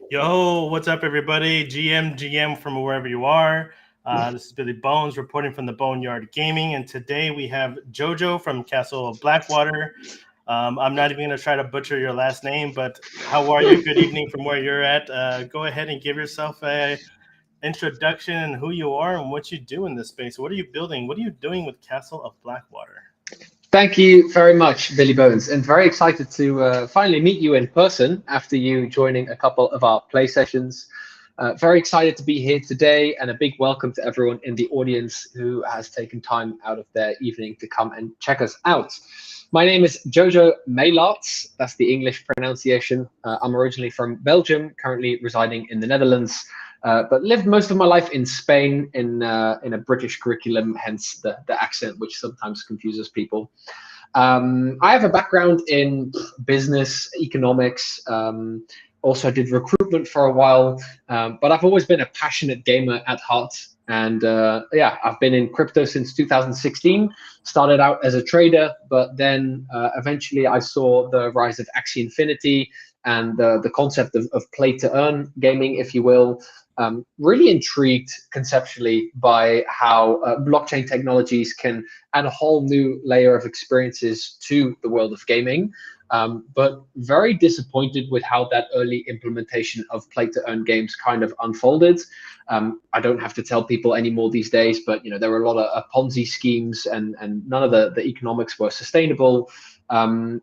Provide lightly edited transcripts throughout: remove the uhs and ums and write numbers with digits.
Yo, what's up, everybody? GM from wherever you are. This is Billy Bones reporting from the Boneyard Gaming, and today we have Jojo from Castle of Blackwater. I'm not even going to try to butcher your last name, but how are you? Good evening from where you're at. Go ahead and give yourself a introduction and who you are and what you do in this space. What are you building? What are you doing with Castle of Blackwater? Thank you very much, Billy Bones, and very excited to finally meet you in person after you joining a couple of our play sessions. Very excited to be here today, and a big welcome to everyone in the audience who has taken time out of their evening to come and check us out. My name is Jojo Meylaerts. That's the English pronunciation. I'm originally from Belgium, currently residing in the Netherlands, but lived most of my life in Spain in a British curriculum, hence the accent, which sometimes confuses people. I have a background in business, economics. Also did recruitment for a while, but I've always been a passionate gamer at heart. And yeah, I've been in crypto since 2016. Started out as a trader, but then eventually I saw the rise of Axie Infinity and the concept of play to earn gaming, if you will. Really intrigued conceptually by how blockchain technologies can add a whole new layer of experiences to the world of gaming. But very disappointed with how that early implementation of play to earn games kind of unfolded. I don't have to tell people anymore these days, but there were a lot of Ponzi schemes, and none of the economics were sustainable.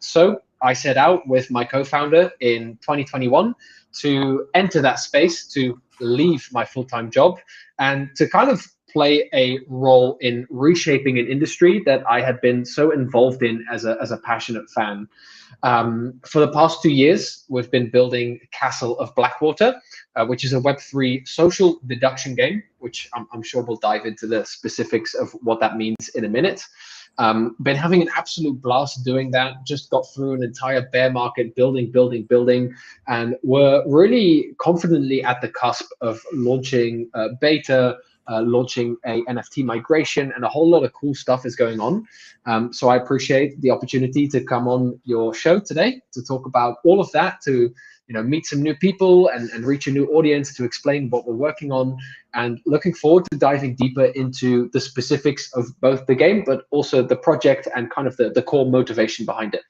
So I set out with my co-founder in 2021 to enter that space, to leave my full-time job, and to kind of play a role in reshaping an industry that I had been so involved in as a passionate fan. For the past 2 years, we've been building Castle of Blackwater, which is a Web3 social deduction game, which I'm sure we'll dive into the specifics of what that means in a minute. Been having an absolute blast doing that. Just got through an entire bear market, building, and we're really confidently at the cusp of launching beta, launching a NFT migration, and a whole lot of cool stuff is going on. So I appreciate the opportunity to come on your show today to talk about all of that, to meet some new people and reach a new audience, to explain what we're working on, and looking forward to diving deeper into the specifics of both the game, but also the project and kind of the core motivation behind it.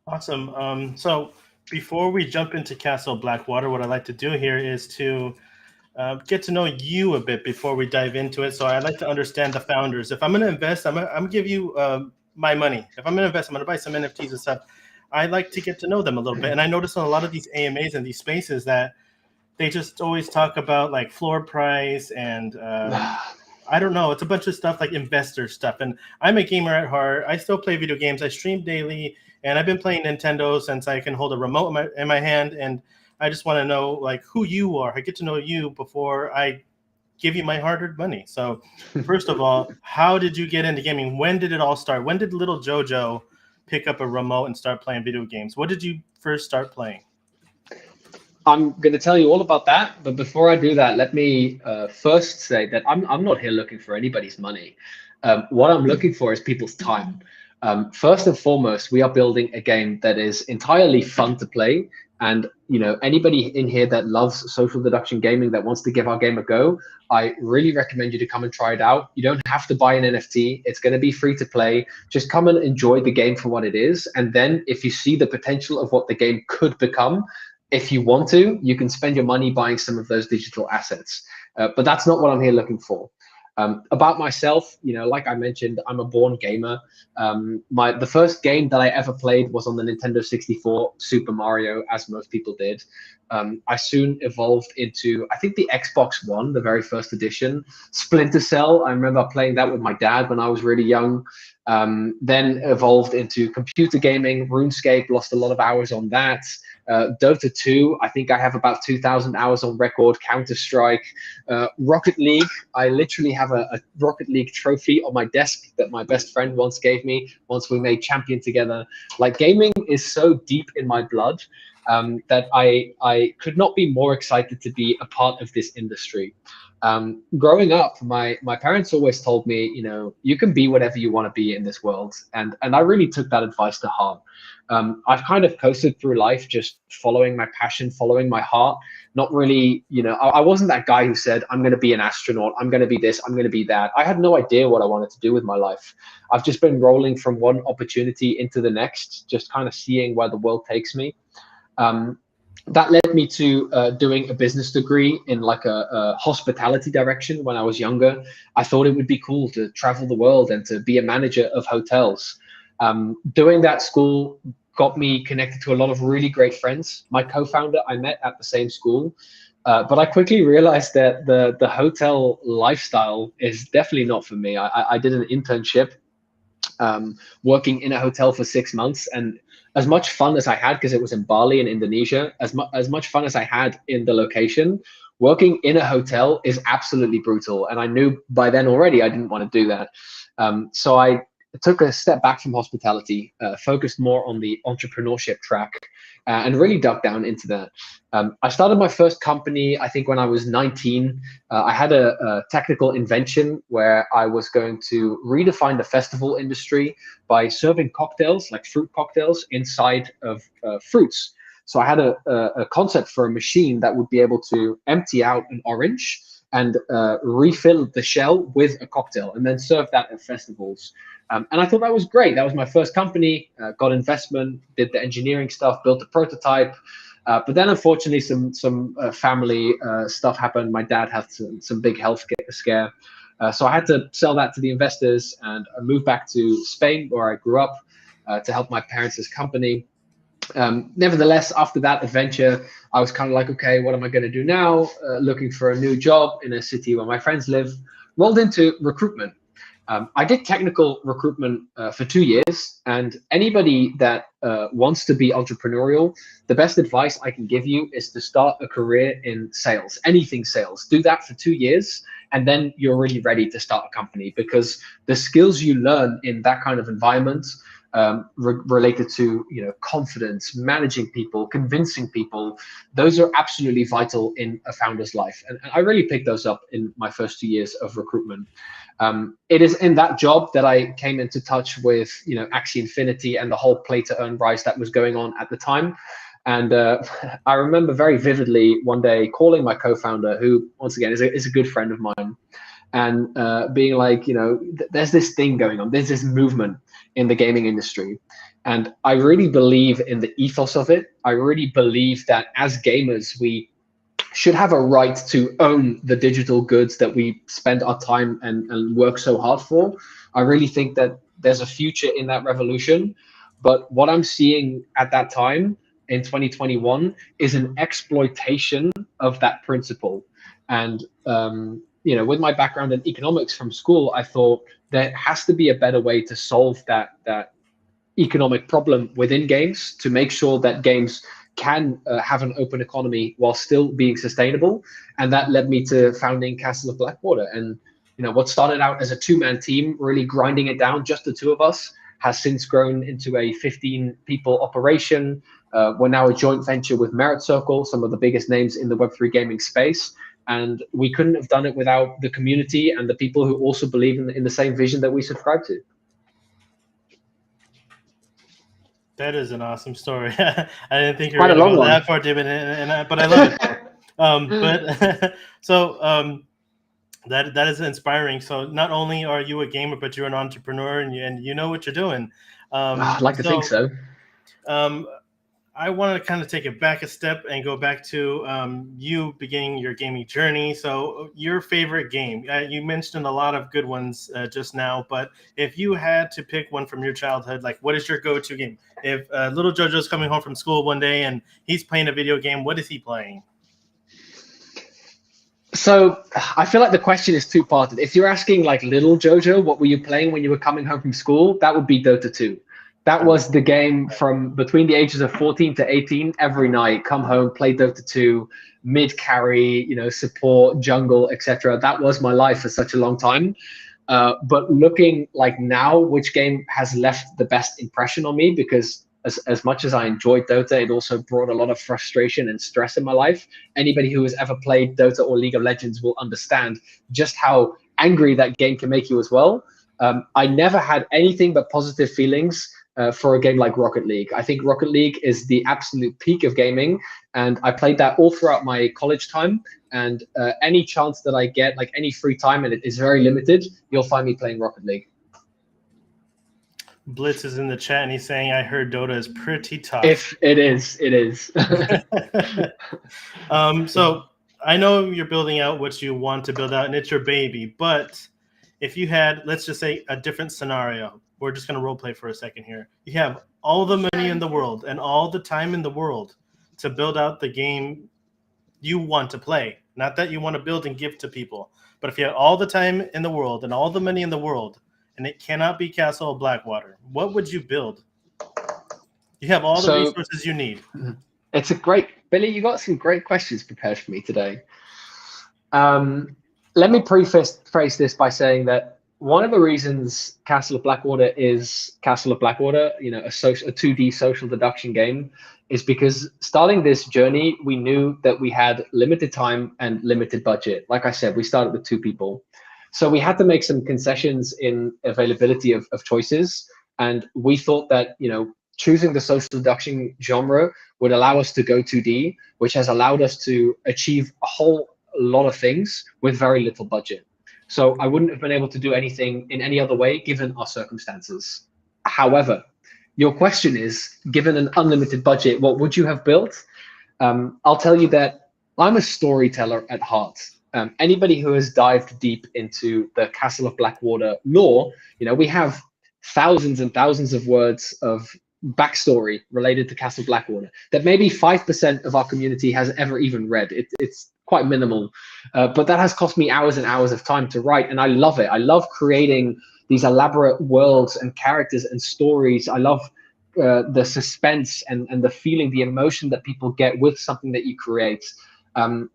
Awesome. So before we jump into Castle Blackwater, what I'd like to do here is to get to know you a bit before we dive into it. So I like to understand the founders. If I'm going to invest, I'm going to give you my money. If I'm going to invest, I'm going to buy some NFTs and stuff. I like to get to know them a little bit. And I notice on a lot of these AMAs and these spaces that they just always talk about like floor price and I don't know. It's a bunch of stuff like investor stuff. And I'm a gamer at heart. I still play video games. I stream daily, and I've been playing Nintendo since I can hold a remote in my hand. And I just want to know like who you are. I get to know you before I give you my hard-earned money. So first of all, how did you get into gaming? When did it all start? When did little Jojo pick up a remote and start playing video games? What did you first start playing? I'm going to tell you all about that, but before I do that, let me first say that I'm not here looking for anybody's money. What I'm looking for is people's time. First and foremost, we are building a game that is entirely fun to play, and anybody in here that loves social deduction gaming, that wants to give our game a go, I really recommend you to come and try it out. You don't have to buy an NFT. It's going to be free to play. Just come and enjoy the game for what it is, and then if you see the potential of what the game could become, if you want to, you can spend your money buying some of those digital assets. But that's not what I'm here looking for. About myself, like I mentioned, I'm a born gamer. The first game that I ever played was on the Nintendo 64, Super Mario, as most people did. I soon evolved into, I think, the Xbox One, the very first edition. Splinter Cell, I remember playing that with my dad when I was really young. Then evolved into computer gaming, RuneScape, lost a lot of hours on that. Dota 2, I think I have about 2,000 hours on record. Counter-Strike, Rocket League. I literally have a Rocket League trophy on my desk that my best friend once gave me once we made champion together. Like, gaming is so deep in my blood that I could not be more excited to be a part of this industry. Growing up, my parents always told me, you know, you can be whatever you want to be in this world, and I really took that advice to heart. I've kind of coasted through life, just following my passion, following my heart. Not really, you know, I wasn't that guy who said, I'm going to be an astronaut, I'm going to be this, I'm going to be that. I had no idea what I wanted to do with my life. I've just been rolling from one opportunity into the next, just kind of seeing where the world takes me. That led me to doing a business degree in like a hospitality direction when I was younger. I thought it would be cool to travel the world and to be a manager of hotels. Doing that school got me connected to a lot of really great friends. My co-founder I met at the same school, but I quickly realized that the hotel lifestyle is definitely not for me. I did an internship working in a hotel for 6 months, and as much fun as I had, because it was in Bali in Indonesia, as much fun as I had in the location, working in a hotel is absolutely brutal. And I knew by then already I didn't want to do that. So I took a step back from hospitality, focused more on the entrepreneurship track, and really dug down into that. I started my first company, I think, when I was 19. I had a technical invention where I was going to redefine the festival industry by serving cocktails, like fruit cocktails, inside of fruits. So I had a concept for a machine that would be able to empty out an orange and refill the shell with a cocktail and then serve that at festivals. And I thought that was great. That was my first company, got investment, did the engineering stuff, built a prototype. But then unfortunately some family stuff happened. My dad had some big health scare. So I had to sell that to the investors and I moved back to Spain where I grew up to help my parents' company. Nevertheless, after that adventure, I was kind of like, okay, what am I going to do now? Looking for a new job in a city where my friends live, rolled into recruitment. I did technical recruitment for 2 years, and anybody that wants to be entrepreneurial, the best advice I can give you is to start a career in sales, anything sales. Do that for 2 years, and then you're really ready to start a company, because the skills you learn in that kind of environment, related to, you know, confidence, managing people, convincing people, those are absolutely vital in a founder's life. And I really picked those up in my first 2 years of recruitment. It is in that job that I came into touch with, you know, Axie Infinity and the whole play to earn rise that was going on at the time. And I remember very vividly one day calling my co-founder, who once again is a good friend of mine, and being like, you know, there's this thing going on, there's this movement in the gaming industry, and I really believe in the ethos of it. I really believe that as gamers, we should have a right to own the digital goods that we spend our time and work so hard for. I really think that there's a future in that revolution. But what I'm seeing at that time in 2021 is an exploitation of that principle. And you know, with my background in economics from school, I thought there has to be a better way to solve that economic problem within games, to make sure that games can have an open economy while still being sustainable. And that led me to founding Castle of Blackwater. And you know, what started out as a two-man team, really grinding it down, just the two of us, has since grown into a 15-people operation. We're now a joint venture with Merit Circle, some of the biggest names in the Web3 gaming space. And we couldn't have done it without the community and the people who also believe in the same vision that we subscribe to. That is an awesome story. I didn't think you were Quite a going to long go one. that far, David, but I love it. But so that is inspiring. So not only are you a gamer, but you're an entrepreneur, and you know what you're doing. I'd like to think so. I want to kind of take it back a step and go back to you beginning your gaming journey. So your favorite game, you mentioned a lot of good ones just now, but if you had to pick one from your childhood, like what is your go-to game? If little Jojo's coming home from school one day and he's playing a video game, what is he playing? So I feel like the question is two-parted. If you're asking like little Jojo, what were you playing when you were coming home from school? That would be Dota 2. That was the game from between the ages of 14 to 18. Every night, come home, play Dota 2, mid carry, you know, support, jungle, etc. That was my life for such a long time. But looking like now, which game has left the best impression on me? Because as much as I enjoyed Dota, it also brought a lot of frustration and stress in my life. Anybody who has ever played Dota or League of Legends will understand just how angry that game can make you as well. I never had anything but positive feelings for a game like Rocket League. I think Rocket League is the absolute peak of gaming, and I played that all throughout my college time. And any chance that I get, like any free time, and it is very limited, you'll find me playing Rocket League. Blitz is in the chat, and he's saying, "I heard Dota is pretty tough." If it is, it is. So I know you're building out what you want to build out, and it's your baby. But if you had, let's just say, a different scenario, we're just going to role play for a second here. You have all the money in the world and all the time in the world to build out the game you want to play. Not that you want to build and give to people, but if you have all the time in the world and all the money in the world, and it cannot be Castle of Blackwater, what would you build? You have all the resources you need. It's a great, Billy, you got some great questions prepared for me today. Let me preface this by saying that one of the reasons Castle of Blackwater is Castle of Blackwater, a 2D social deduction game, is because starting this journey, we knew that we had limited time and limited budget. Like I said, we started with 2 people. So we had to make some concessions in availability of choices. And we thought that, choosing the social deduction genre would allow us to go 2D, which has allowed us to achieve a whole lot of things with very little budget. So I wouldn't have been able to do anything in any other way given our circumstances. However, your question is, given an unlimited budget, what would you have built? I'll tell you that I'm a storyteller at heart. Anybody who has dived deep into the Castle of Blackwater lore, we have thousands and thousands of words of backstory related to Castle Blackwater that maybe 5% of our community has ever even read. It's quite minimal, but that has cost me hours and hours of time to write, and I love it. I love creating these elaborate worlds and characters and stories. I love the suspense and the feeling, the emotion that people get with something that you create.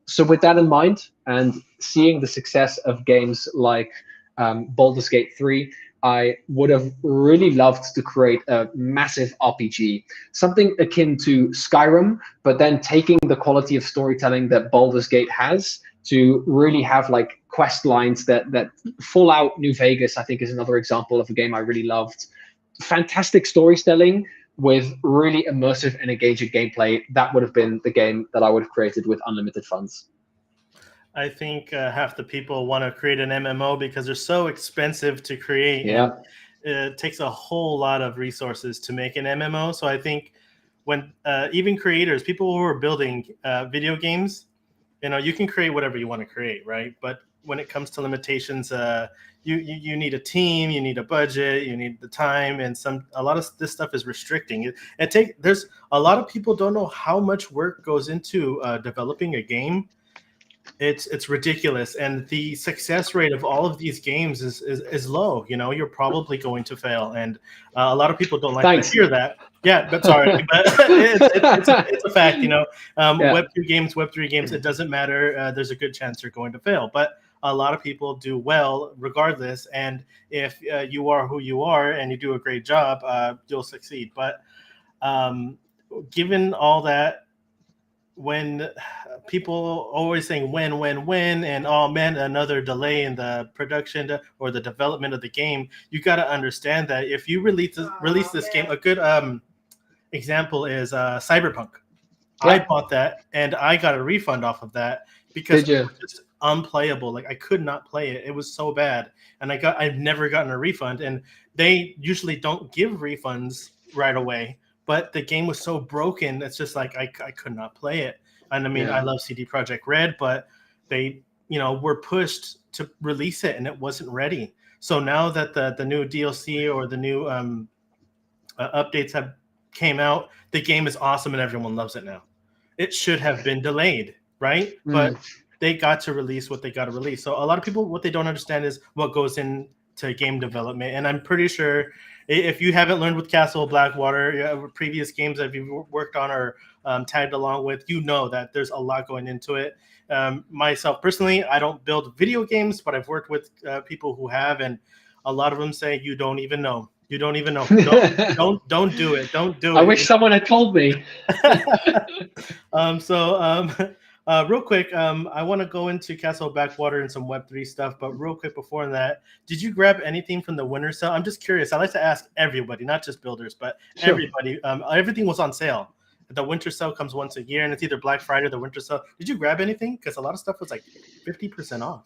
So with that in mind, and seeing the success of games like Baldur's Gate 3, I would have really loved to create a massive RPG, something akin to Skyrim, but then taking the quality of storytelling that Baldur's Gate has to really have like quest lines that Fallout New Vegas, I think, is another example of a game I really loved. Fantastic storytelling with really immersive and engaging gameplay. That would have been the game that I would have created with unlimited funds. I think half the people want to create an MMO because they're so expensive to create. Yeah. It takes a whole lot of resources to make an MMO. So I think when even creators, people who are building video games, you can create whatever you want to create, right? But when it comes to limitations, you need a team, you need a budget, you need the time, and a lot of this stuff is restricting. There's a lot of people don't know how much work goes into developing a game. It's ridiculous, and the success rate of all of these games is low. You're probably going to fail, and a lot of people don't like to hear that. Yeah, but sorry, but it's a fact. Web3 games, it doesn't matter. There's a good chance you're going to fail, but a lot of people do well regardless. And if you are who you are and you do a great job, you'll succeed. But given all that, when people always saying when, and oh man, another delay in the production or the development of the game, you got to understand that if you release this game, a good example is Cyberpunk. Yeah. I bought that and I got a refund off of that because it was just unplayable. Like I could not play it. It was so bad, and I've never gotten a refund, and they usually don't give refunds right away. But the game was so broken, it's just like I could not play it. And I mean, I love CD Projekt Red, but they, were pushed to release it, and it wasn't ready. So now that the new DLC or the new updates have came out, the game is awesome and everyone loves it now. It should have been delayed, right? But they got to release what they got to release. So a lot of people, what they don't understand is what goes into game development. And I'm pretty sure if you haven't learned with Castle of Blackwater, previous games that you've worked on or tagged along with, that there's a lot going into it. Myself personally, I don't build video games, but I've worked with people who have, and a lot of them say you don't even know. You don't even know. Don't do it. Don't do it. I wish someone had told me. Real quick, I want to go into Castle Blackwater and some Web3 stuff, but real quick before that, did you grab anything from the winter sale? I'm just curious. I like to ask everybody, not just builders, but Sure. everybody. Everything was on sale. The winter sale comes once a year, and it's either Black Friday or the winter sale. Did you grab anything? Because a lot of stuff was like 50% off.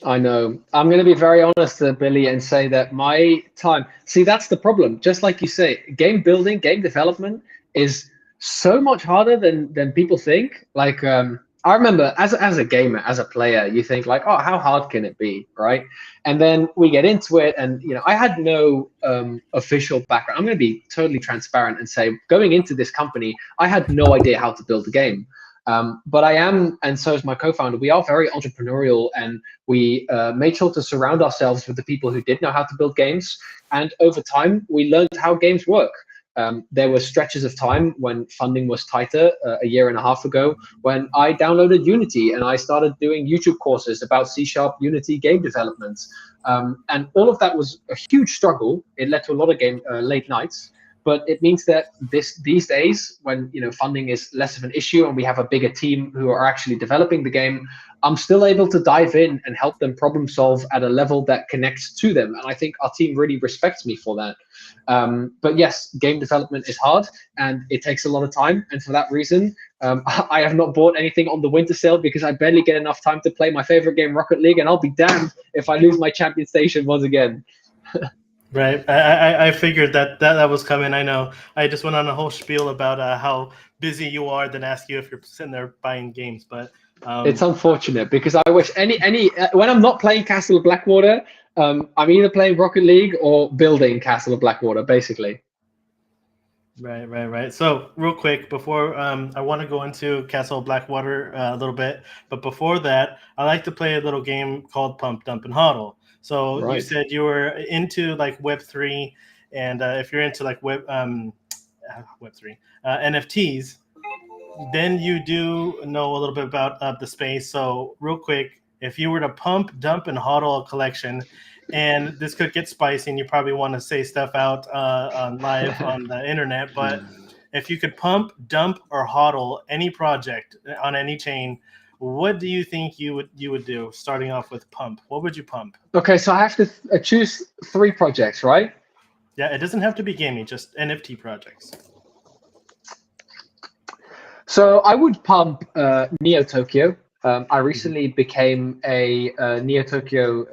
I know. I'm going to be very honest, Billy, and say that my time. See, that's the problem. Just like you say, game building, game development is so much harder than people think. Like, I remember as a gamer, as a player, you think like, oh, how hard can it be, right? And then we get into it, and I had no official background. I'm going to be totally transparent and say, going into this company, I had no idea how to build a game. But I am, and so is my co-founder, we are very entrepreneurial, and we made sure to surround ourselves with the people who did know how to build games. And over time, we learned how games work. There were stretches of time when funding was tighter, a year and a half ago, when I downloaded Unity and I started doing YouTube courses about C# Unity game development. And all of that was a huge struggle. It led to a lot of late nights. But it means that these days, when funding is less of an issue and we have a bigger team who are actually developing the game, I'm still able to dive in and help them problem solve at a level that connects to them. And I think our team really respects me for that. But yes, game development is hard and it takes a lot of time. And for that reason, I have not bought anything on the winter sale because I barely get enough time to play my favorite game, Rocket League. And I'll be damned if I lose my champion station once again. Right. I figured that was coming. I know. I just went on a whole spiel about how busy you are, then ask you if you're sitting there buying games. But it's unfortunate because I wish any when I'm not playing Castle of Blackwater, I'm either playing Rocket League or building Castle of Blackwater, basically. Right. So real quick, before I want to go into Castle of Blackwater a little bit, but before that, I like to play a little game called Pump, Dump, and Hodl. So Right. You said you were into like Web3, and if you're into like Web3 NFTs, then you do know a little bit about the space. So real quick, if you were to pump, dump, and hodl a collection, and this could get spicy, and you probably want to say stuff out on live on the internet, but if you could pump, dump, or hodl any project on any chain, what do you think you would do? Starting off with pump, what would you pump? Okay, so I have to choose 3 projects, right? Yeah, it doesn't have to be gaming, just NFT projects. So I would pump Neo Tokyo. I recently became a Neo Tokyo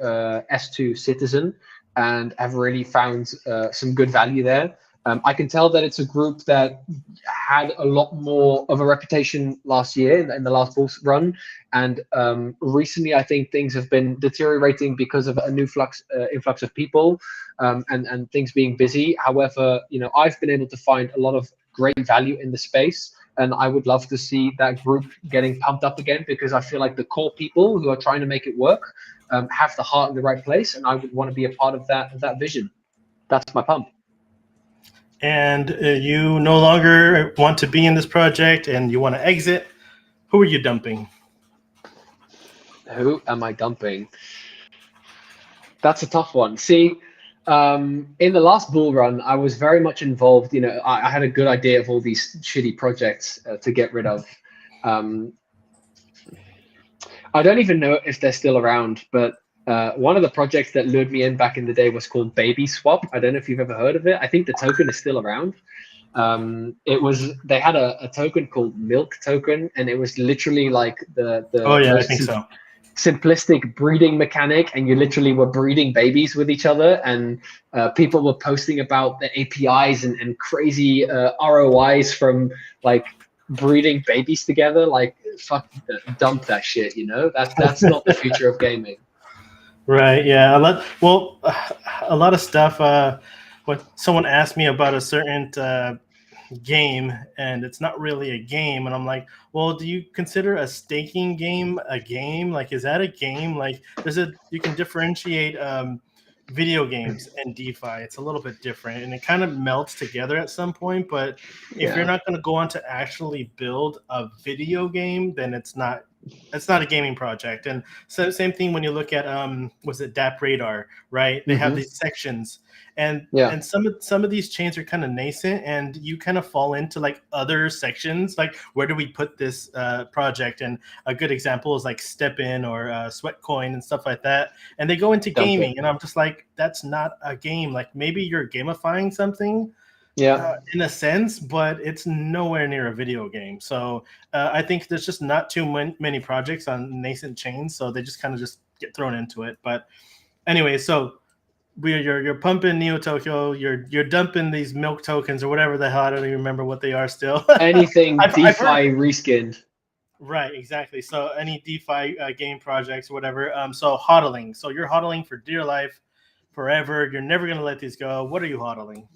S2 citizen and have really found some good value there. I can tell that it's a group that had a lot more of a reputation last year in the last bull run, and recently I think things have been deteriorating because of a new influx of people and things being busy. However, I've been able to find a lot of great value in the space, and I would love to see that group getting pumped up again because I feel like the core people who are trying to make it work have the heart in the right place, and I would want to be a part of that vision. That's my pump. And you no longer want to be in this project and you want to exit, who are you dumping? Who am I dumping? That's a tough one. See, in the last bull run, I was very much involved. I had a good idea of all these shitty projects to get rid of. I don't even know if they're still around, but one of the projects that lured me in back in the day was called Baby Swap. I don't know if you've ever heard of it. I think the token is still around. They had a token called Milk Token, and it was literally like the I think so. Simplistic breeding mechanic, and you literally were breeding babies with each other, and people were posting about the APIs and crazy ROIs from like breeding babies together. Like, fuck, dump that shit. That's not the future of gaming. Right. Yeah. A lot of stuff. When someone asked me about a certain game, and it's not really a game, and I'm like, well, do you consider a staking game a game? Like, is that a game? Like, you can differentiate video games and DeFi. It's a little bit different, and it kind of melts together at some point. But if you're not going to go on to actually build a video game, then it's not It's not a gaming project. And so same thing when you look at was it DAP Radar, right? They have these sections, and some of these chains are kind of nascent, and you kind of fall into like other sections. Like, where do we put this project? And a good example is like Step In or Sweatcoin and stuff like that. And they go into gaming, and I'm just like, that's not a game. Like, maybe you're gamifying something. In a sense, but it's nowhere near a video game. So I think there's just not too many projects on nascent chains, so they just kind of just get thrown into it. But anyway, so you're pumping Neo Tokyo, you're dumping these milk tokens or whatever the hell. I don't even remember what they are still. Anything DeFi reskinned. Right, exactly. So any DeFi game projects or whatever. So hodling. So you're hodling for dear life, forever. You're never gonna let these go. What are you hodling?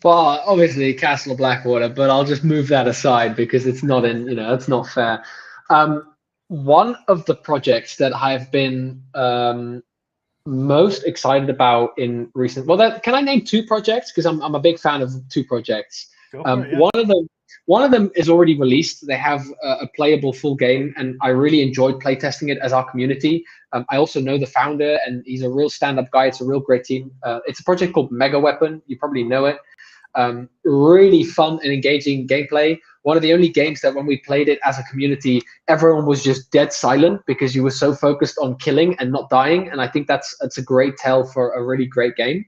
Well, obviously Castle Blackwater, but I'll just move that aside because it's not it's not fair. One of the projects that I've been most excited about in recent, can I name two projects? Because I'm a big fan of two projects. Go for it, One of them is already released. They have a playable full game, and I really enjoyed playtesting it as our community. I also know the founder, and he's a real stand-up guy. It's a real great team. It's a project called Mega Weapon. You probably know it. Really fun and engaging gameplay. One of the only games that when we played it as a community, everyone was just dead silent because you were so focused on killing and not dying. And I think that's a great tell for a really great game.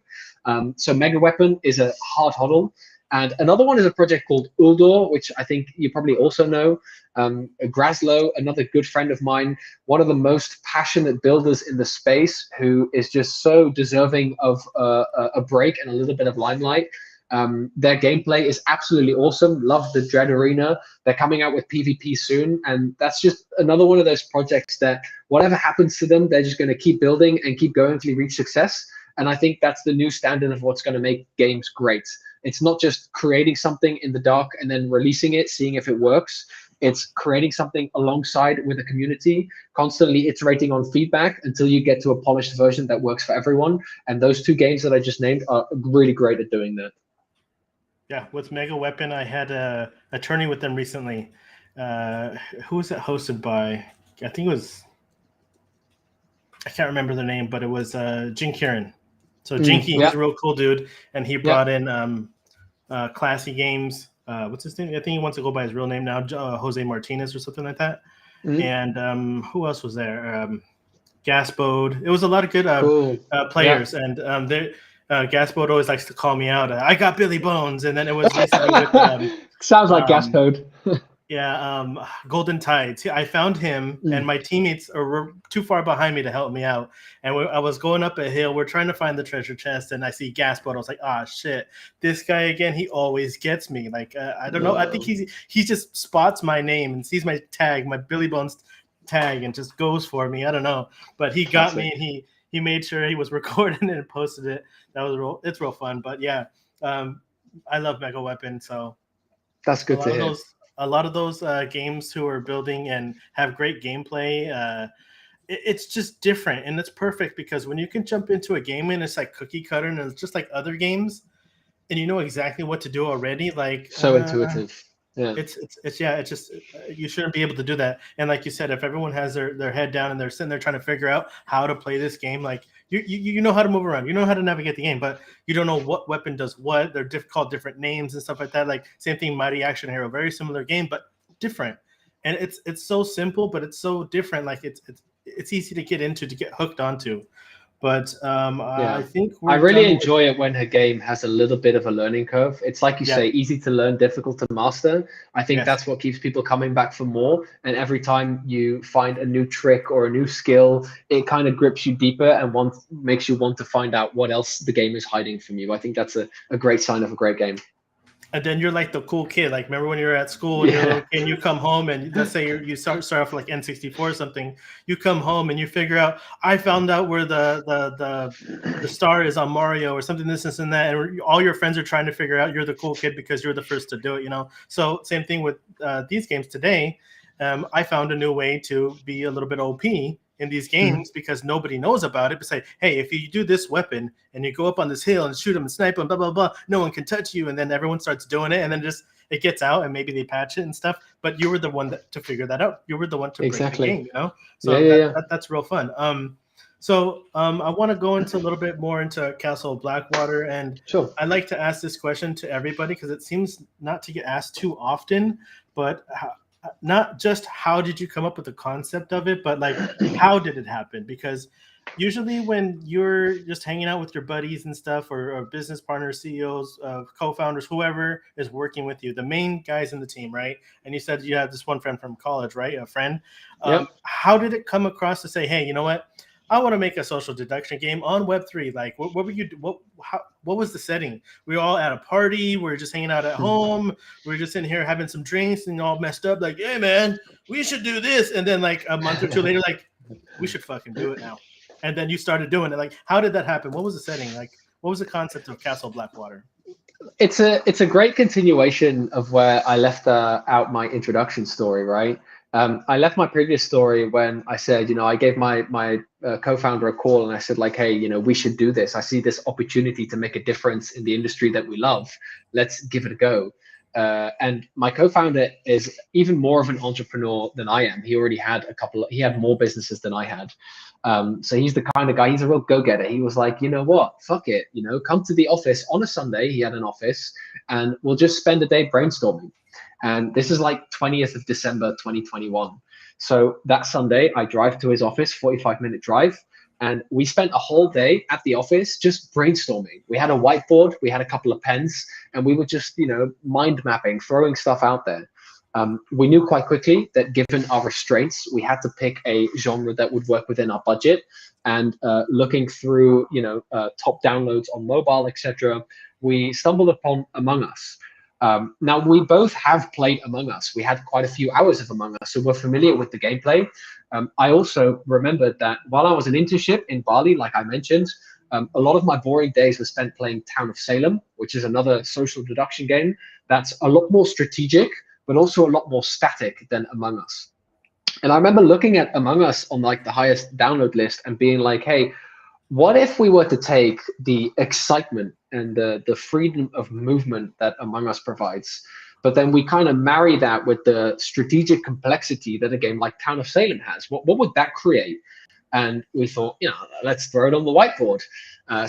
So Mega Weapon is a hard hodl. And another one is a project called Uldor, which I think you probably also know. Graslow, another good friend of mine, one of the most passionate builders in the space, who is just so deserving of a break and a little bit of limelight. Their gameplay is absolutely awesome. Love the Dread Arena. They're coming out with PvP soon, and that's just another one of those projects that whatever happens to them, they're just going to keep building and keep going until they reach success. And I think that's the new standard of what's going to make games great. It's not just creating something in the dark and then releasing it, seeing if it works. It's creating something alongside with the community, constantly iterating on feedback until you get to a polished version that works for everyone. And those two games that I just named are really great at doing that. Yeah, with Mega Weapon, I had a tourney with them recently. Who was it hosted by? I think it was, I can't remember the name, but it was Jin Kieran. So Jinky, he's a real cool dude, and he brought in Classy Games. What's his name? I think he wants to go by his real name now, Jose Martinez or something like that. And who else was there? Gaspode. It was a lot of good players, and Gaspode always likes to call me out. I got Billy Bones, and then it was recently with sounds like Gaspode. Golden Tides. I found him, and my teammates were too far behind me to help me out. And I was going up a hill. We're trying to find the treasure chest, and I see Gaspode. I was like, shit, this guy again. He always gets me. Like I don't know. I think he just spots my name and sees my tag, my Billy Bones tag, and just goes for me. I don't know, but he got me, and he made sure he was recording it and posted it. That was it's real fun. But yeah, I love Mega Weapon. So that's good to hear. A lot of those games who are building and have great gameplay, it's just different, and it's perfect because when you can jump into a game and it's like cookie cutter and it's just like other games, and you know exactly what to do already. Like so intuitive. Yeah, it's just you shouldn't be able to do that. And like you said, if everyone has their head down and they're sitting there trying to figure out how to play this game, like you know how to move around, you know how to navigate the game, but you don't know what weapon does what. They're called different names and stuff like that. Like same thing, Mighty Action Hero, very similar game but different. And it's so simple, but it's so different. Like it's easy to get into, to get hooked onto. But I think I really enjoy it when a game has a little bit of a learning curve. It's like you say, easy to learn, difficult to master. I think that's what keeps people coming back for more. And every time you find a new trick or a new skill, it kind of grips you deeper and makes you want to find out what else the game is hiding from you. I think that's a great sign of a great game. And then you're like the cool kid. Like, remember when you were at school and you come home and let's say you start off like N64 or something. You come home and you figure out, I found out where the star is on Mario or something, this and that. And all your friends are trying to figure out. You're the cool kid because you're the first to do it, you know? So same thing with these games today. I found a new way to be a little bit OP in these games because nobody knows about it. But say, hey, if you do this weapon and you go up on this hill and shoot them and snipe them, blah blah blah, no one can touch you, and then everyone starts doing it, and then just it gets out, and maybe they patch it and stuff. But you were the one to figure that out. You were the one to break the game, So that's real fun. I want to go into a little bit more into Castle Blackwater, and sure. I like to ask this question to everybody because it seems not to get asked too often, but not just how did you come up with the concept of it, but like how did it happen? Because usually when you're just hanging out with your buddies and stuff, or business partners, CEOs, co-founders, whoever is working with you, the main guys in the team, right? And you said you had this one friend from college, right? A friend. How did it come across to say, hey, you know what? I want to make a social deduction game on Web3. Like, what were you? What was the setting? We were all at a party. We were just hanging out at home. We were just in here having some drinks and all messed up. Like, hey man, we should do this. And then like a month or two later, like, we should fucking do it now. And then you started doing it. Like, how did that happen? What was the setting? Like, what was the concept of Castle Blackwater? It's a great continuation of where I left out my introduction story, right? I left my previous story when I said, I gave my co-founder a call and I said, like, hey, we should do this. I see this opportunity to make a difference in the industry that we love. Let's give it a go. And my co-founder is even more of an entrepreneur than I am. He already had he had more businesses than I had. So he's the kind of guy, he's a real go-getter. He was like, you know what, fuck it, come to the office on a Sunday. He had an office and we'll just spend a day brainstorming. And this is like 20th of December, 2021. So that Sunday, I drive to his office, 45-minute drive. And we spent a whole day at the office just brainstorming. We had a whiteboard, we had a couple of pens, and we were just, mind mapping, throwing stuff out there. We knew quite quickly that given our restraints, we had to pick a genre that would work within our budget. And looking through, top downloads on mobile, etc., we stumbled upon Among Us. Now, we both have played Among Us. We had quite a few hours of Among Us, so we're familiar with the gameplay. I also remembered that while I was an internship in Bali, like I mentioned, a lot of my boring days were spent playing Town of Salem, which is another social deduction game that's a lot more strategic, but also a lot more static than Among Us. And I remember looking at Among Us on like the highest download list and being like, hey, what if we were to take the excitement and the freedom of movement that Among Us provides, but then we kind of marry that with the strategic complexity that a game like Town of Salem has? What would that create? And we thought, let's throw it on the whiteboard.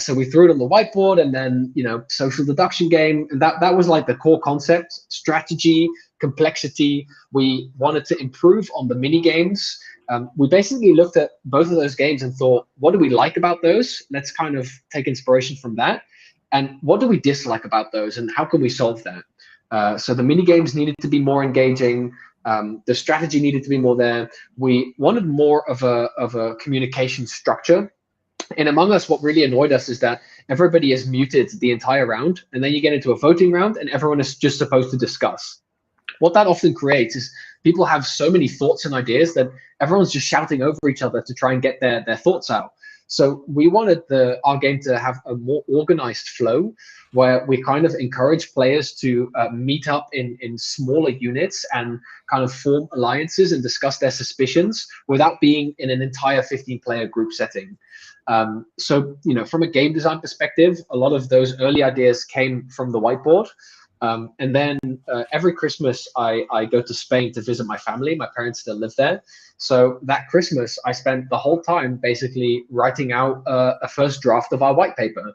So we threw it on the whiteboard, and then, social deduction game. And that was like the core concept: strategy, complexity. We wanted to improve on the mini games. We basically looked at both of those games and thought, what do we like about those? Let's kind of take inspiration from that. And what do we dislike about those? And how can we solve that? So the mini games needed to be more engaging. The strategy needed to be more there. We wanted more of a communication structure. And Among Us, what really annoyed us is that everybody is muted the entire round, and then you get into a voting round and everyone is just supposed to discuss. What that often creates is people have so many thoughts and ideas that everyone's just shouting over each other to try and get their thoughts out. So we wanted our game to have a more organized flow where we kind of encourage players to meet up in smaller units and kind of form alliances and discuss their suspicions without being in an entire 15-player group setting. So, from a game design perspective, a lot of those early ideas came from the whiteboard. And then every Christmas, I go to Spain to visit my family. My parents still live there. So that Christmas, I spent the whole time basically writing out a first draft of our white paper.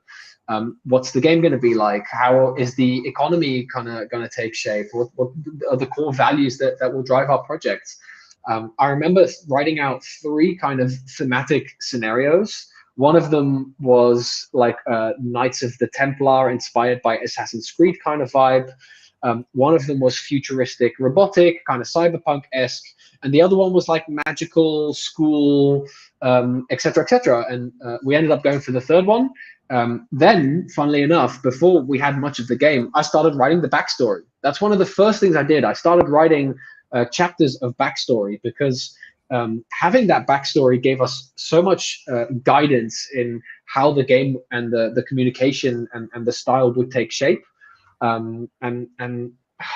What's the game going to be like? How is the economy kind of going to take shape? What are the core values that will drive our projects? I remember writing out 3 kind of thematic scenarios. One of them was like Knights of the Templar, inspired by Assassin's Creed kind of vibe. One of them was futuristic robotic, kind of cyberpunk-esque. And the other one was like magical school, et cetera, et cetera. And we ended up going for the third one. Then, funnily enough, before we had much of the game, I started writing the backstory. That's one of the first things I did. I started writing chapters of backstory because having that backstory gave us so much guidance in how the game and the communication and the style would take shape. And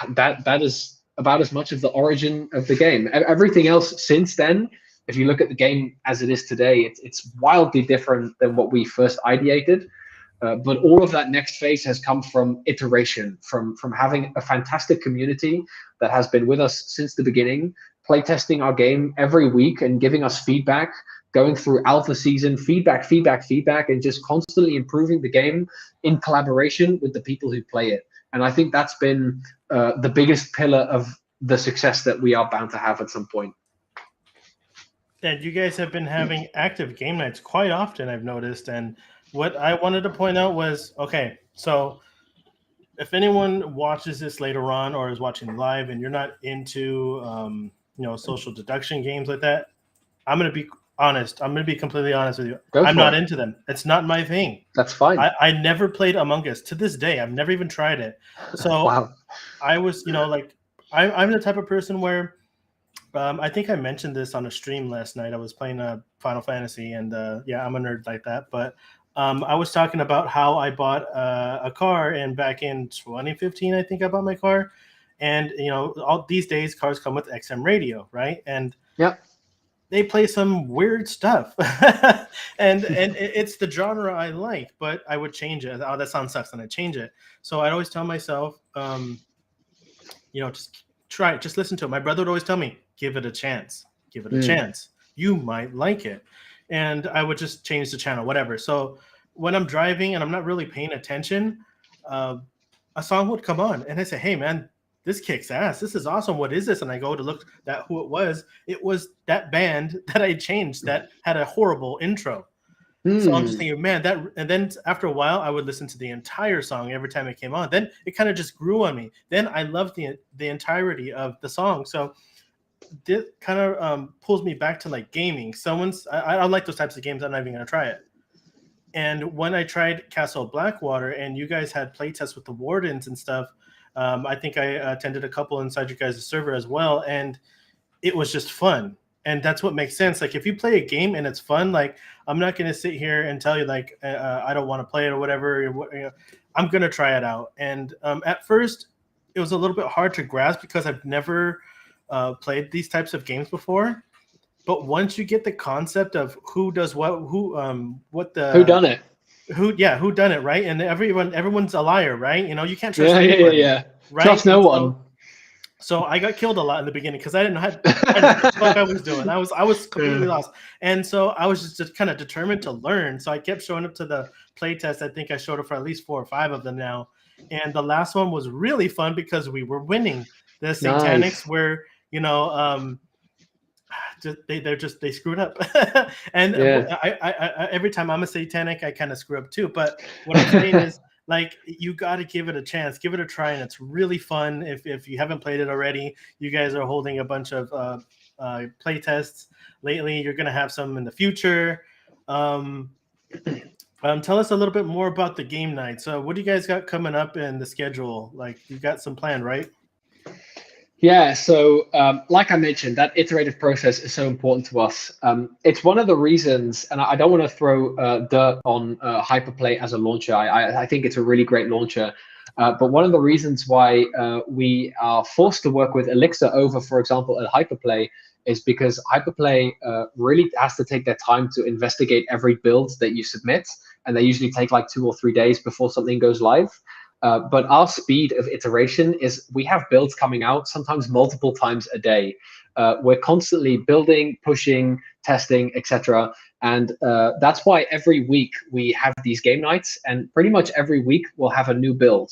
that is about as much of the origin of the game. Everything else since then if you look at the game as it is today, it's wildly different than what we first ideated. But all of that next phase has come from iteration, from having a fantastic community that has been with us since the beginning, playtesting our game every week and giving us feedback, going through alpha season, feedback, and just constantly improving the game in collaboration with the people who play it. And I think that's been the biggest pillar of the success that we are bound to have at some point. And you guys have been having active game nights quite often, I've noticed. And what I wanted to point out was, okay, so if anyone watches this later on or is watching live and you're not into, social deduction games like that, I'm going to be honest. I'm going to be completely honest with you. I'm not into them. It's not my thing. That's fine. I never played Among Us to this day. I've never even tried it. So wow. I was, I'm the type of person where I think I mentioned this on a stream last night. I was playing Final Fantasy, and I'm a nerd like that. But I was talking about how I bought a car, and back in 2015, I think I bought my car. And all these days, cars come with XM radio, right? And they play some weird stuff, and it's the genre I like, but I would change it. Oh, that sound sucks, and I change it. So I'd always tell myself, just try it, just listen to it. My brother would always tell me, give it a chance, you might like it. And I would just change the channel, whatever. So when I'm driving and I'm not really paying attention, a song would come on, and I say, hey man, this kicks ass, this is awesome, what is this? And I go to look at who it was that band that I changed that had a horrible intro. So I'm just thinking, man, and then after a while I would listen to the entire song every time it came on. Then it kind of just grew on me. Then I loved the entirety of the song. So this kind of pulls me back to like gaming. I don't like those types of games. I'm not even gonna try it. And when I tried Castle Blackwater and you guys had playtests with the wardens and stuff, I think I attended a couple inside your guys' server as well, and it was just fun. And that's what makes sense. Like if you play a game and it's fun, like I'm not going to sit here and tell you like I don't want to play it or whatever. I'm going to try it out. And at first, it was a little bit hard to grasp because I've never played these types of games before. But once you get the concept of who does what, who done it, right? And everyone's a liar, right? You can't trust anybody. Right? Trust no one. So I got killed a lot in the beginning because I didn't know what the fuck I was doing. I was completely lost. And so I was just kind of determined to learn. So I kept showing up to the playtest. I think I showed up for at least 4 or 5 of them now. And the last one was really fun because we were winning. The Satanics were, they screwed up. And I every time I'm a Satanic, I kind of screw up too. But what I'm saying is, like, you got to give it a chance, give it a try, and it's really fun. If you haven't played it already, you guys are holding a bunch of play tests lately. You're going to have some in the future. Tell us a little bit more about the game night. So what do you guys got coming up in the schedule? Like, you got some planned, right? Yeah, so like I mentioned, that iterative process is so important to us. It's one of the reasons, and I don't want to throw dirt on Hyperplay as a launcher. I think it's a really great launcher. But one of the reasons why we are forced to work with Elixir over, for example, at Hyperplay, is because Hyperplay really has to take their time to investigate every build that you submit. And they usually take like 2 or 3 days before something goes live. But our speed of iteration is we have builds coming out sometimes multiple times a day. We're constantly building, pushing, testing, etc. And that's why every week we have these game nights, and pretty much every week we'll have a new build.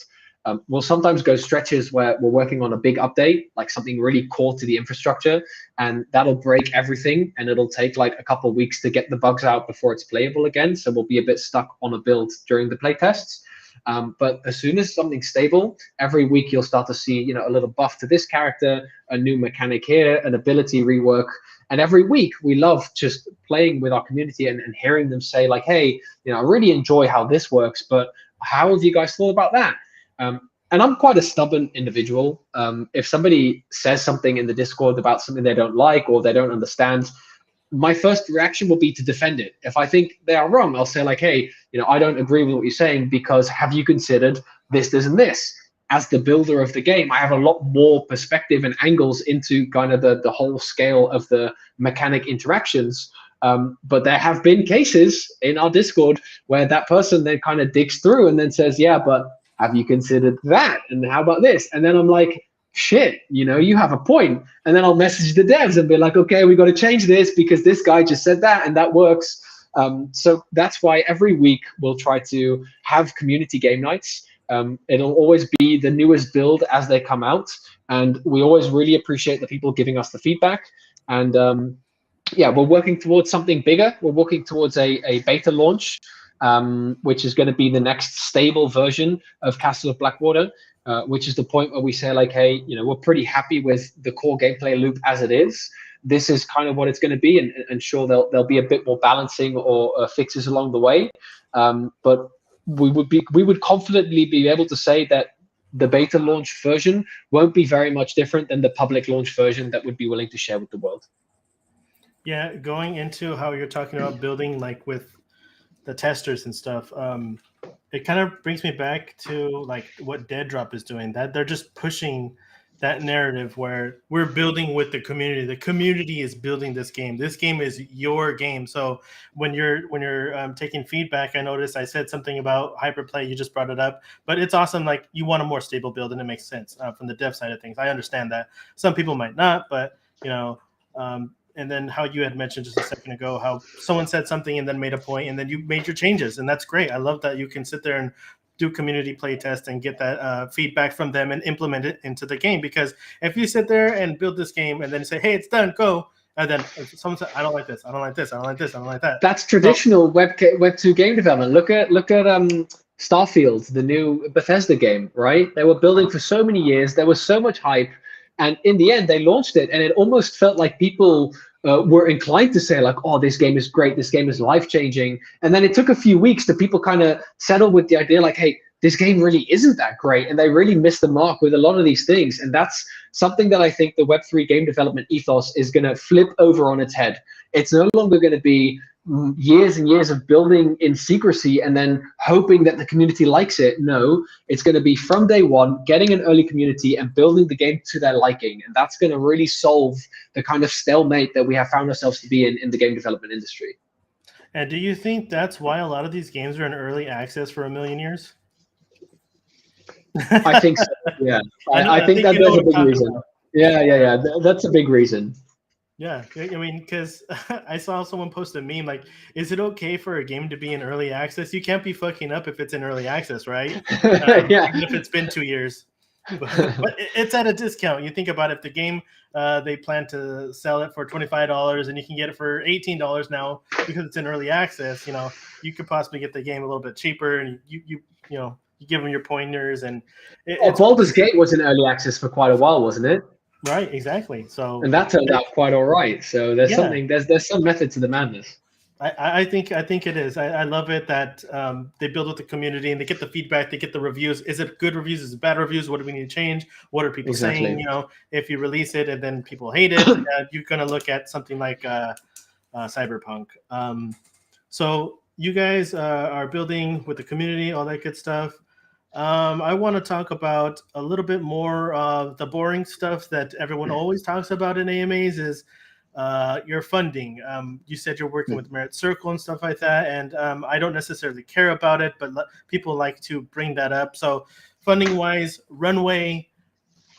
We'll sometimes go stretches where we're working on a big update, like something really core to the infrastructure, and that'll break everything, and it'll take like a couple of weeks to get the bugs out before it's playable again. So we'll be a bit stuck on a build during the play tests. But as soon as something's stable, every week you'll start to see, a little buff to this character, a new mechanic here, an ability rework. And every week we love just playing with our community and hearing them say like, hey, I really enjoy how this works, but how have you guys thought about that? And I'm quite a stubborn individual. If somebody says something in the Discord about something they don't like or they don't understand, my first reaction will be to defend it. If I think they are wrong, I'll say like, hey, I don't agree with what you're saying because have you considered this, this, and this? as the builder of the game, I have a lot more perspective and angles into kind of the whole scale of the mechanic interactions. But there have been cases in our Discord where that person then kind of digs through and then says, yeah, but have you considered that? And how about this? And then I'm like, shit, you have a point. And then I'll message the devs and be like, okay, we got to change this because this guy just said that and that works. So that's why every week we'll try to have community game nights. It'll always be the newest build as they come out. And we always really appreciate the people giving us the feedback. And yeah, we're working towards something bigger. We're working towards a beta launch, which is going to be the next stable version of Castle of Blackwater, which is the point where we say, like, hey, we're pretty happy with the core gameplay loop as it is. This is kind of what it's going to be, and sure, there'll be a bit more balancing or fixes along the way. But we would confidently be able to say that the beta launch version won't be very much different than the public launch version that would be willing to share with the world. Yeah, going into how you're talking about building, like with the testers and stuff, it kind of brings me back to like what Dead Drop is doing. That they're just pushing that narrative where we're building with the community. The community is building this game. This game is your game. So when you're taking feedback, I noticed I said something about hyperplay. You just brought it up, but it's awesome. Like, you want a more stable build, and it makes sense from the dev side of things. I understand that some people might not, but and then how you had mentioned just a second ago, how someone said something and then made a point, and then you made your changes, and that's great. I love that you can sit there and do community play test and get that feedback from them and implement it into the game. Because if you sit there and build this game and then say, hey, it's done, go, and then someone said, I don't like this, I don't like this, I don't like this, I don't like that. That's traditional Web 2 game development. Look at Starfield, the new Bethesda game, right? They were building for so many years. There was so much hype. And in the end, they launched it, and it almost felt like people were inclined to say, like, oh, this game is great, this game is life-changing. And then it took a few weeks to people kind of settle with the idea, like, hey, this game really isn't that great, and they really missed the mark with a lot of these things. And that's something that I think the Web3 game development ethos is going to flip over on its head. It's no longer going to be years and years of building in secrecy and then hoping that the community likes it. No, it's going to be from day one, getting an early community and building the game to their liking. And that's going to really solve the kind of stalemate that we have found ourselves to be in the game development industry. And do you think that's why a lot of these games are in early access for a million years? I think so, yeah. I think that there's a big reason. About. Yeah. That's a big reason. Yeah, I mean, because I saw someone post a meme like, is it okay for a game to be in early access? You can't be fucking up if it's in early access, right? Yeah. Even if it's been 2 years. But it's at a discount. You think about it, if the game, they plan to sell it for $25 and you can get it for $18 now because it's in early access, you could possibly get the game a little bit cheaper, and you give them your pointers. And Baldur's Gate was in early access for quite a while, wasn't it? Right, exactly. So, and that turned out quite all right. So there's there's some method to the madness. I think it is. I love it that they build with the community and they get the feedback, they get the reviews. Is it good reviews? Is it bad reviews? What do we need to change? What are people saying? If you release it and then people hate it, you're going to look at something like Cyberpunk. So you guys are building with the community, all that good stuff. I want to talk about a little bit more of the boring stuff that everyone always talks about in AMAs is your funding. You said you're working with Merit Circle and stuff like that, and I don't necessarily care about it, but people like to bring that up. So funding-wise, runway,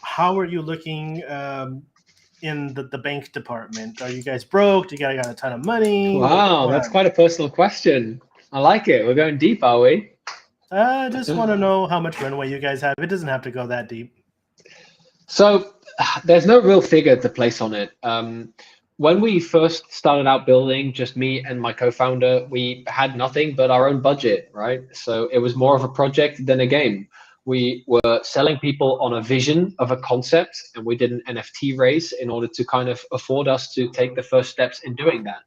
how are you looking in the bank department? Are you guys broke? Do you guys got a ton of money? Wow, that's quite a personal question. I like it. We're going deep, are we? I just want to know how much runway you guys have. It doesn't have to go that deep. So there's no real figure to place on it. When we first started out building, just me and my co-founder, we had nothing but our own budget, right? So it was more of a project than a game. We were selling people on a vision of a concept, and we did an NFT raise in order to kind of afford us to take the first steps in doing that.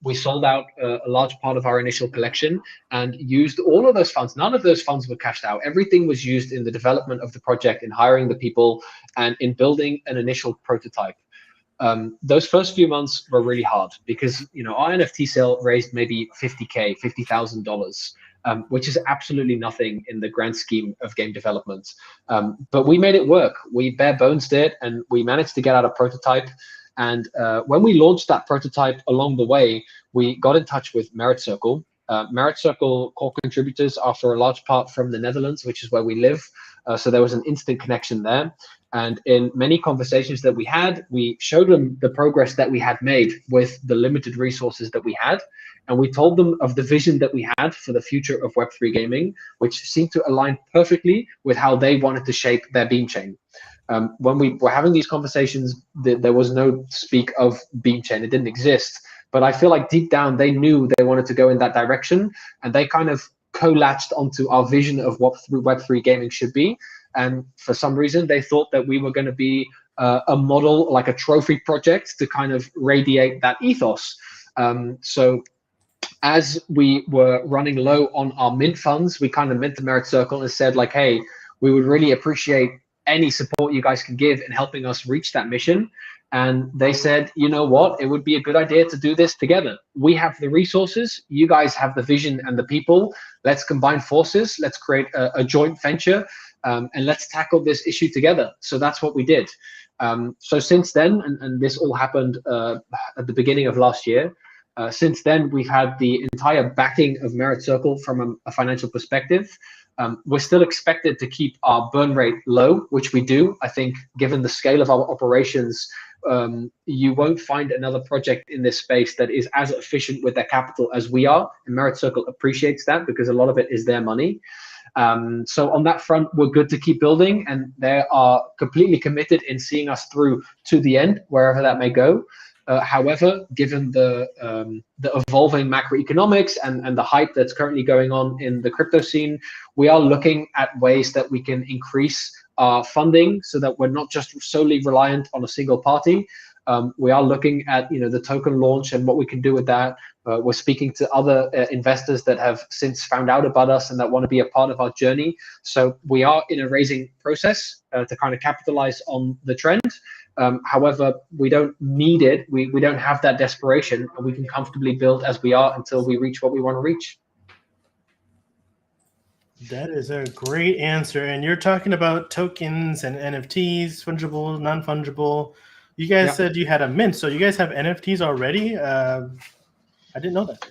We sold out a large part of our initial collection and used all of those funds. None of those funds were cashed out. Everything was used in the development of the project, in hiring the people, and in building an initial prototype. Those first few months were really hard because our NFT sale raised maybe $50,000. which is absolutely nothing in the grand scheme of game development. But we made it work. We bare bones it, and we managed to get out a prototype. And when we launched that prototype along the way, we got in touch with Merit Circle. Merit Circle core contributors are for a large part from the Netherlands, which is where we live. So there was an instant connection there. And in many conversations that we had, we showed them the progress that we had made with the limited resources that we had. And we told them of the vision that we had for the future of Web3 gaming, which seemed to align perfectly with how they wanted to shape their beam chain. When we were having these conversations, there was no speak of beam chain. It didn't exist. But I feel like deep down, they knew they wanted to go in that direction. And they kind of co-latched onto our vision of what Web3 gaming should be. And for some reason, they thought that we were going to be a model, like a trophy project to kind of radiate that ethos. So as we were running low on our mint funds, we kind of met the Merit Circle and said, like, hey, we would really appreciate any support you guys can give in helping us reach that mission. And they said, you know what, it would be a good idea to do this together. We have the resources, you guys have the vision and the people. Let's combine forces, let's create a joint venture, and let's tackle this issue together. So that's what we did. So since then, and this all happened at the beginning of last year, since then, we've had the entire backing of Merit Circle from a financial perspective. We're still expected to keep our burn rate low, which we do. I think given the scale of our operations, you won't find another project in this space that is as efficient with their capital as we are. And Merit Circle appreciates that because a lot of it is their money. So on that front, we're good to keep building, and they are completely committed in seeing us through to the end, wherever that may go. However, given the evolving macroeconomics and the hype that's currently going on in the crypto scene, we are looking at ways that we can increase our funding so that we're not just solely reliant on a single party. We are looking at the token launch and what we can do with that. We're speaking to other investors that have since found out about us and that want to be a part of our journey. So we are in a raising process to kind of capitalize on the trend. However, we don't need it. We don't have that desperation, and we can comfortably build as we are until we reach what we want to reach. That is a great answer. And you're talking about tokens and NFTs, fungible, non-fungible. You guys said you had a mint, so you guys have NFTs already? I didn't know that.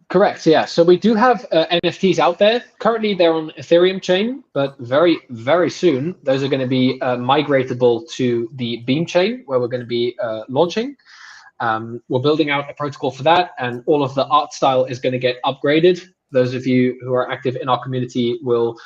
Correct, yeah. So we do have NFTs out there. Currently, they're on Ethereum chain, but very, very soon, those are going to be migratable to the Beam chain, where we're going to be launching. We're building out a protocol for that, and all of the art style is going to get upgraded. Those of you who are active in our community will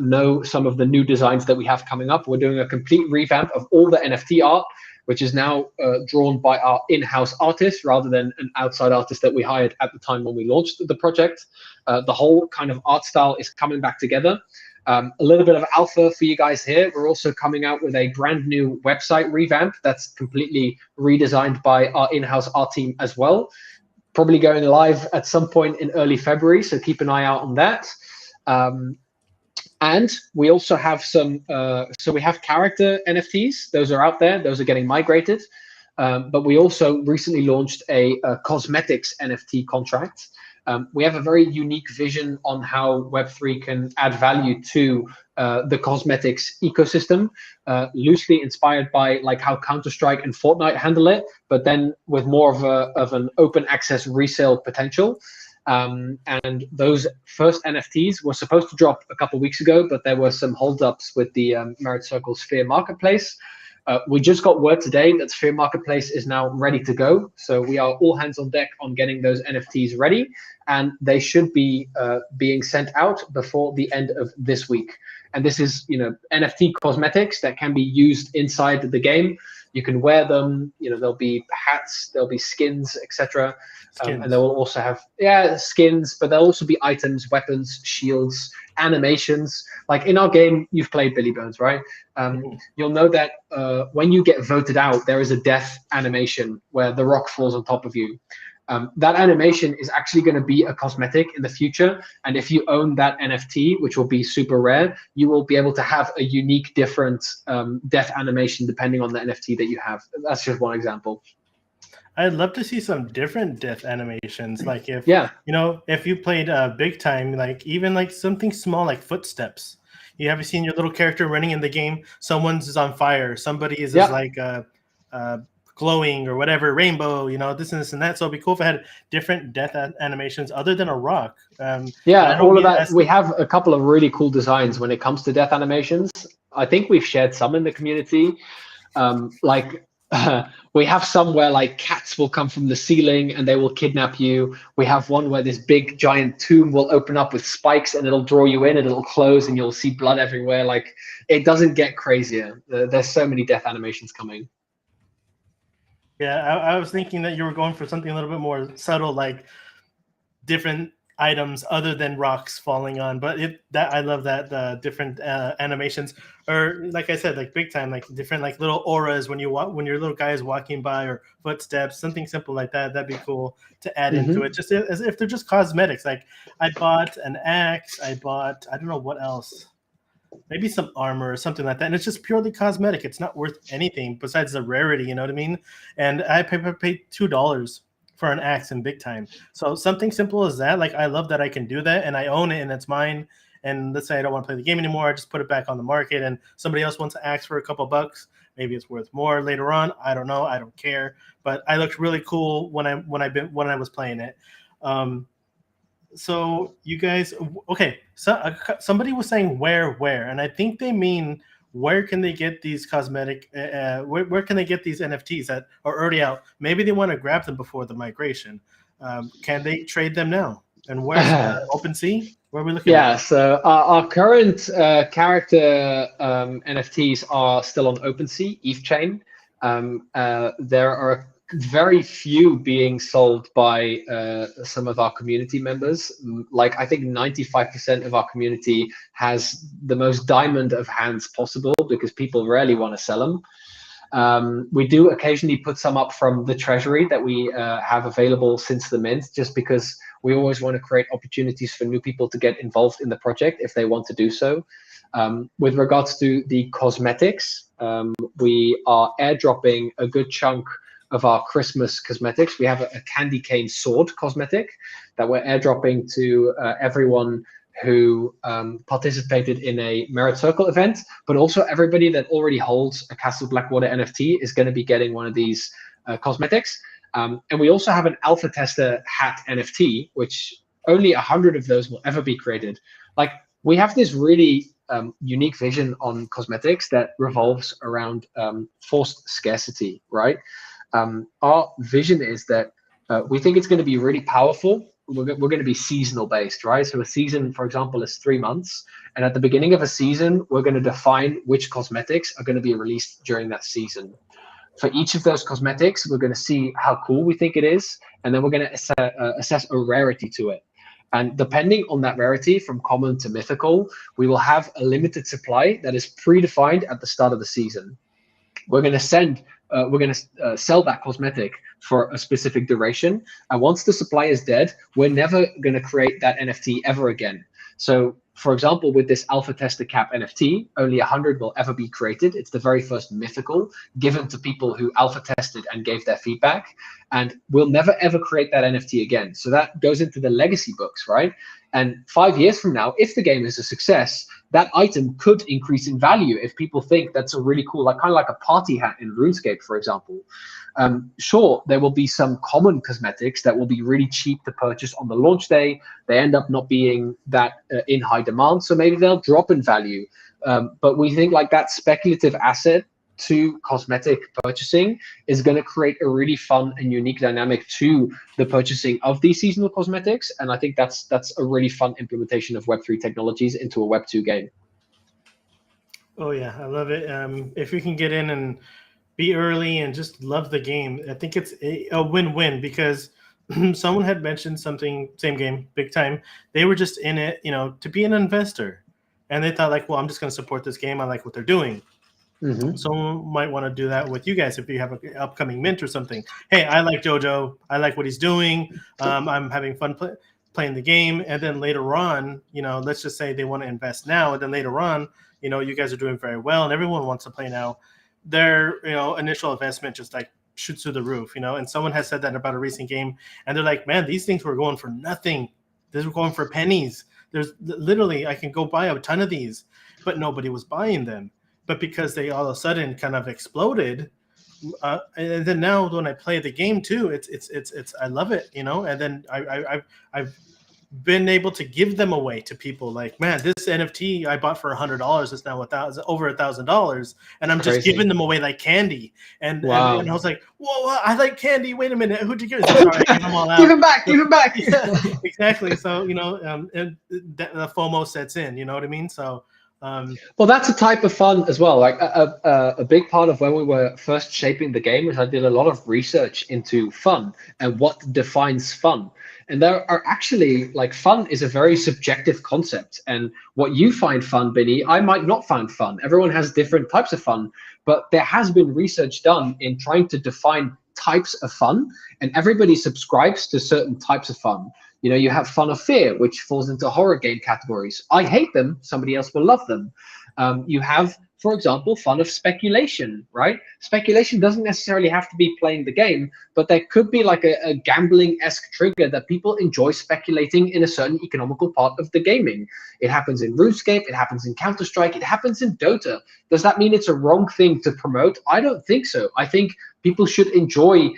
know some of the new designs that we have coming up. We're doing a complete revamp of all the NFT art, which is now drawn by our in-house artists rather than an outside artist that we hired at the time when we launched the project. The whole kind of art style is coming back together. A little bit of alpha for you guys here. We're also coming out with a brand new website revamp that's completely redesigned by our in-house art team as well. Probably going live at some point in early February, so keep an eye out on that. And we also have some, so we have character NFTs. Those are out there. Those are getting migrated. But we also recently launched a cosmetics NFT contract. We have a very unique vision on how Web3 can add value to the cosmetics ecosystem, loosely inspired by like how Counter-Strike and Fortnite handle it, but then with more of an open access resale potential. And those first NFTs were supposed to drop a couple of weeks ago, but there were some holdups with the Merit Circle Sphere Marketplace. We just got word today that Sphere Marketplace is now ready to go. So we are all hands on deck on getting those NFTs ready, and they should be being sent out before the end of this week. And this is, NFT cosmetics that can be used inside the game. You can wear them, there'll be hats, there'll be skins, etc. And they will also have, skins, but there'll also be items, weapons, shields, animations. Like in our game, you've played Billy Bones, right? You'll know that when you get voted out, there is a death animation where the rock falls on top of you. That animation is actually going to be a cosmetic in the future. And if you own that NFT, which will be super rare, you will be able to have a unique, different death animation depending on the NFT that you have. That's just one example. I'd love to see some different death animations. Like if Yeah, if you played big time, like even like something small like footsteps. You have seen your little character running in the game? Someone's is on fire. Somebody is yeah. like uh, glowing or whatever, rainbow. This and this and that. So it'd be cool if I had different death animations other than a rock. And I Yeah, don't all of mean that. as We have a couple of really cool designs when it comes to death animations. I think we've shared some in the community. Like we have some where like cats will come from the ceiling and they will kidnap you. We have one where this big giant tomb will open up with spikes and it'll draw you in and it'll close and you'll see blood everywhere. Like it doesn't get crazier. There's so many death animations coming. Yeah, I was thinking that you were going for something a little bit more subtle, like different items other than rocks falling on. But that I love that different animations, or like I said, like big time, like different like little auras when when your little guy is walking by, or footsteps, something simple like that. That'd be cool to add into it, just as if they're just cosmetics. Like I bought an axe, I don't know what else. Maybe some armor or something like that, and it's just purely cosmetic. It's not worth anything besides the rarity, you know what I mean? And I paid $2 for an axe in big time. So something simple as that, like I love that I can do that, and I own it, and it's mine. And let's say I don't want to play the game anymore, I just put it back on the market, and somebody else wants to axe for a couple bucks. Maybe it's worth more later on. I don't know. I don't care. But I looked really cool when I was playing it. So you guys, okay? So somebody was saying where, and I think they mean where can they get these cosmetic? Where can they get these NFTs that are already out? Maybe they want to grab them before the migration. Can they trade them now? And where's OpenSea? Where are we looking Yeah, at? so our current character NFTs are still on OpenSea, ETH Chain. There are very few being sold by some of our community members. Like I think 95% of our community has the most diamond of hands possible because people rarely want to sell them. We do occasionally put some up from the treasury that we have available since the mint, just because we always want to create opportunities for new people to get involved in the project if they want to do so. With regards to the cosmetics, we are airdropping a good chunk of our Christmas cosmetics. We have a candy cane sword cosmetic that we're airdropping to everyone who participated in a Merit Circle event, but also everybody that already holds a Castle Blackwater NFT is going to be getting one of these cosmetics. And we also have an alpha tester hat NFT, which only 100 of those will ever be created. Like we have this really unique vision on cosmetics that revolves around forced scarcity, right? Our vision is that we think it's going to be really powerful. We're going to be seasonal based, right? So a season, for example, is 3 months. And at the beginning of a season, we're going to define which cosmetics are going to be released during that season. For each of those cosmetics, we're going to see how cool we think it is. And then we're going to assess a rarity to it. And depending on that rarity from common to mythical, we will have a limited supply that is predefined at the start of the season. We're going to sell that cosmetic for a specific duration. And once the supply is dead, we're never going to create that NFT ever again. So, for example, with this alpha tester cap NFT, only 100 will ever be created. It's the very first mythical given to people who alpha tested and gave their feedback. And we'll never, ever create that NFT again. So that goes into the legacy books, right? And 5 years from now, if the game is a success, that item could increase in value if people think that's a really cool, like kind of like a party hat in RuneScape, for example. Sure, there will be some common cosmetics that will be really cheap to purchase on the launch day. They end up not being that in high demand, so maybe they'll drop in value. But we think like that speculative asset to cosmetic purchasing is going to create a really fun and unique dynamic to the purchasing of these seasonal cosmetics. And I think that's a really fun implementation of Web3 technologies into a Web2 game. Oh yeah, I love it. If you can get in and be early and just love the game, I think it's a win-win, because someone had mentioned something, same game, big time. They were just in it, to be an investor. And they thought like, well, I'm just going to support this game. I like what they're doing. Mm-hmm. Someone might want to do that with you guys if you have an upcoming mint or something. Hey, I like Jojo. I like what he's doing. I'm having fun playing the game. And then later on, let's just say they want to invest now. And then later on, you guys are doing very well and everyone wants to play now. Their, initial investment just like shoots through the roof, and someone has said that about a recent game, and they're like, man, these things were going for nothing. These were going for pennies. There's literally, I can go buy a ton of these, but nobody was buying them. But because they all of a sudden kind of exploded, and then now when I play the game too, it's I love it, and then I've been able to give them away to people. Like, man, this NFT I bought for $100 is now over $1,000, and I'm just giving them away like candy. And, wow. and I was like, whoa, I like candy. Wait a minute, who'd you give it? Sorry, I gave them all out. Give them back. Yeah, exactly. So and the FOMO sets in. You know what I mean? So. Well, that's a type of fun as well. Like a big part of when we were first shaping the game is I did a lot of research into fun and what defines fun. And there are actually, like, fun is a very subjective concept. And what you find fun, Benny, I might not find fun. Everyone has different types of fun, but there has been research done in trying to define types of fun, and everybody subscribes to certain types of fun. You have fun of fear, which falls into horror game categories. I hate them. Somebody else will love them. You have, for example, fun of speculation, right? Speculation doesn't necessarily have to be playing the game, but there could be like a gambling-esque trigger that people enjoy speculating in a certain economical part of the gaming. It happens in RuneScape, it happens in Counter-Strike, it happens in Dota. Does that mean it's a wrong thing to promote? I don't think so. I think people should enjoy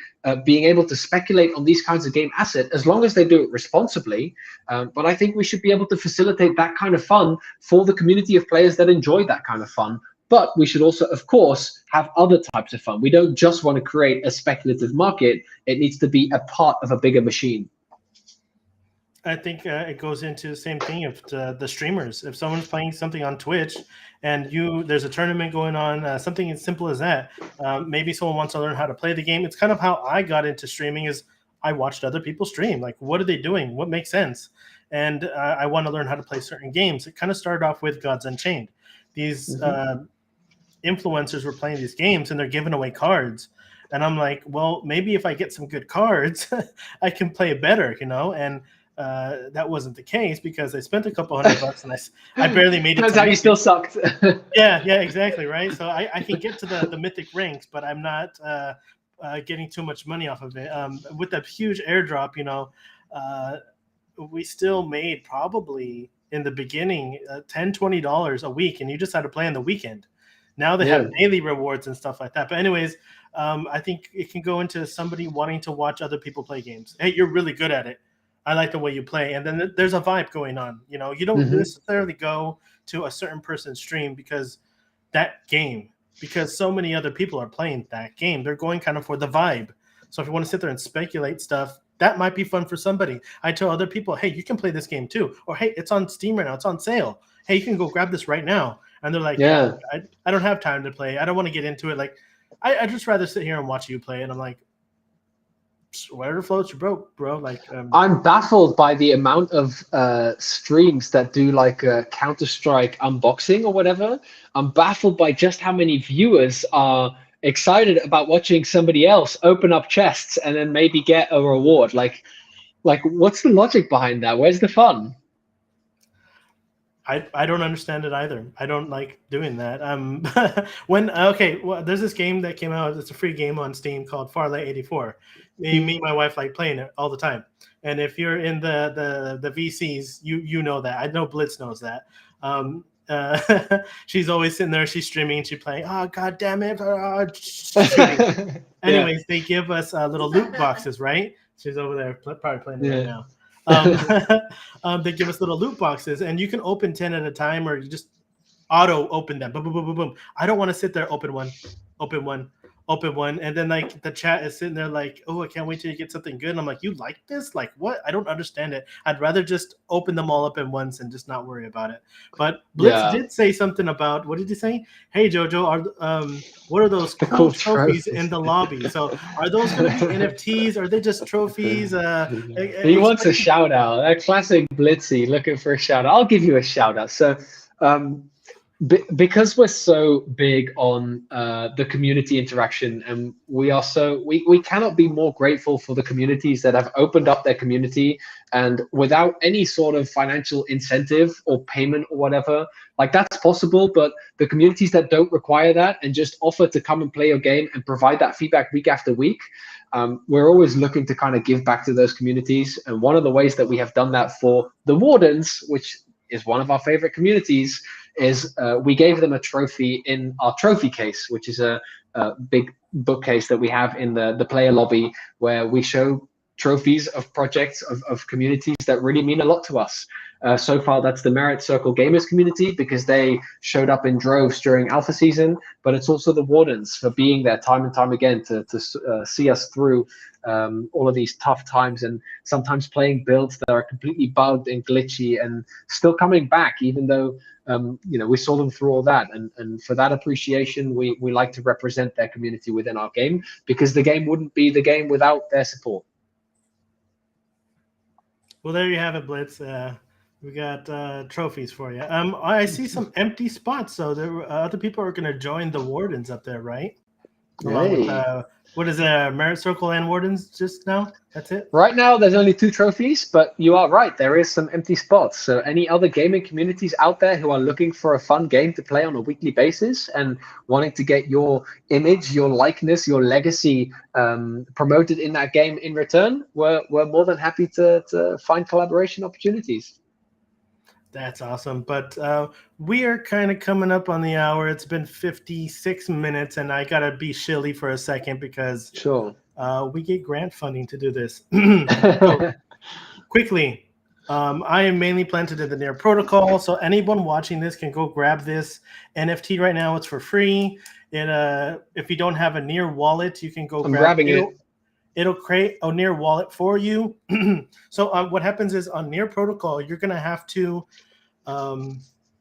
being able to speculate on these kinds of game assets as long as they do it responsibly. But I think we should be able to facilitate that kind of fun for the community of players that enjoy that kind of fun. But we should also, of course, have other types of fun. We don't just want to create a speculative market. It needs to be a part of a bigger machine. I think it goes into the same thing of the streamers. If someone's playing something on Twitch and there's a tournament going on, something as simple as that, maybe someone wants to learn how to play the game. It's kind of how I got into streaming is I watched other people stream. Like, what are they doing? What makes sense? And I want to learn how to play certain games. It kind of started off with Gods Unchained. These influencers were playing these games and they're giving away cards. And I'm like, well, maybe if I get some good cards, I can play better, and that wasn't the case because I spent a couple $100 and I barely made it. Turns out you still sucked. yeah, exactly, right. So I can get to the mythic ranks, but I'm not getting too much money off of it. With that huge airdrop, we still made probably in the beginning $10-20 a week, and you just had to play on the weekend. Now they have daily rewards and stuff like that. But anyways, I think it can go into somebody wanting to watch other people play games. Hey, you're really good at it. I like the way you play. And then there's a vibe going on. You don't necessarily go to a certain person's stream because so many other people are playing that game. They're going kind of for the vibe. So if you want to sit there and speculate stuff, that might be fun for somebody. I tell other people, hey, you can play this game too. Or, hey, it's on Steam right now. It's on sale. Hey, you can go grab this right now. And they're like, I don't have time to play. I don't want to get into it. Like, I'd just rather sit here and watch you play. And I'm like, whatever floats your boat, bro. Like, I'm baffled by the amount of streams that do like a Counter-Strike unboxing or whatever. I'm baffled by just how many viewers are excited about watching somebody else open up chests and then maybe get a reward. Like what's the logic behind that? Where's the fun? I don't understand it either. I don't like doing that. There's this game that came out. It's a free game on Steam called Farlight 84. Me and my wife like playing it all the time. And if you're in the VCs, you know that. I know Blitz knows that. She's always sitting there. She's streaming. She's playing. Oh, God damn it! Anyways, they give us little loot boxes, right? She's over there probably playing it right now. They give us little loot boxes, and you can open 10 at a time, or you just auto open them. Boom, boom, boom, boom, boom. I don't want to sit there, open one, and then like the chat is sitting there like, oh, I can't wait till you get something good. And I'm like, you like this? Like, what? I don't understand it. I'd rather just open them all up at once and just not worry about it. But Blitz did say something about, what did he say? Hey, Jojo, what are those cool trophies in the lobby? So are those going to be NFTs? Are they just trophies? He wants a shout out. A classic Blitzy looking for a shout out. I'll give you a shout out. So Because we're so big on the community interaction, and we cannot be more grateful for the communities that have opened up their community, and without any sort of financial incentive or payment or whatever, like that's possible. But the communities that don't require that and just offer to come and play your game and provide that feedback week after week, we're always looking to kind of give back to those communities. And one of the ways that we have done that for the Wardens, which is one of our favorite communities, is we gave them a trophy in our trophy case, which is a big bookcase that we have in the player lobby, where we show trophies of projects of communities that really mean a lot to us. So far, that's the Merit Circle Gamers community, because they showed up in droves during alpha season, but it's also the Wardens for being there time and time again to see us through all of these tough times, and sometimes playing builds that are completely bugged and glitchy and still coming back, even though we saw them through all that. And for that appreciation, we like to represent their community within our game, because the game wouldn't be the game without their support. Well, there you have it, Blitz. We got trophies for you. I see some empty spots, so there other people are going to join the Wardens up there, right? Along with, what is it, Merit Circle and Wardens just now? That's it? Right now, there's only 2 trophies, but you are right. There is some empty spots. So any other gaming communities out there who are looking for a fun game to play on a weekly basis and wanting to get your image, your likeness, your legacy promoted in that game in return, we're more than happy to find collaboration opportunities. That's awesome. But we are kind of coming up on the hour. It's been 56 minutes, and I got to be shilly for a second because sure. We get grant funding to do this. So, quickly, I am mainly planted in the Near protocol, so anyone watching this can go grab this NFT right now. It's for free. If you don't have a Near wallet, you can go grab it. It'll create a Near wallet for you. So what happens is on Near protocol, you're going to have to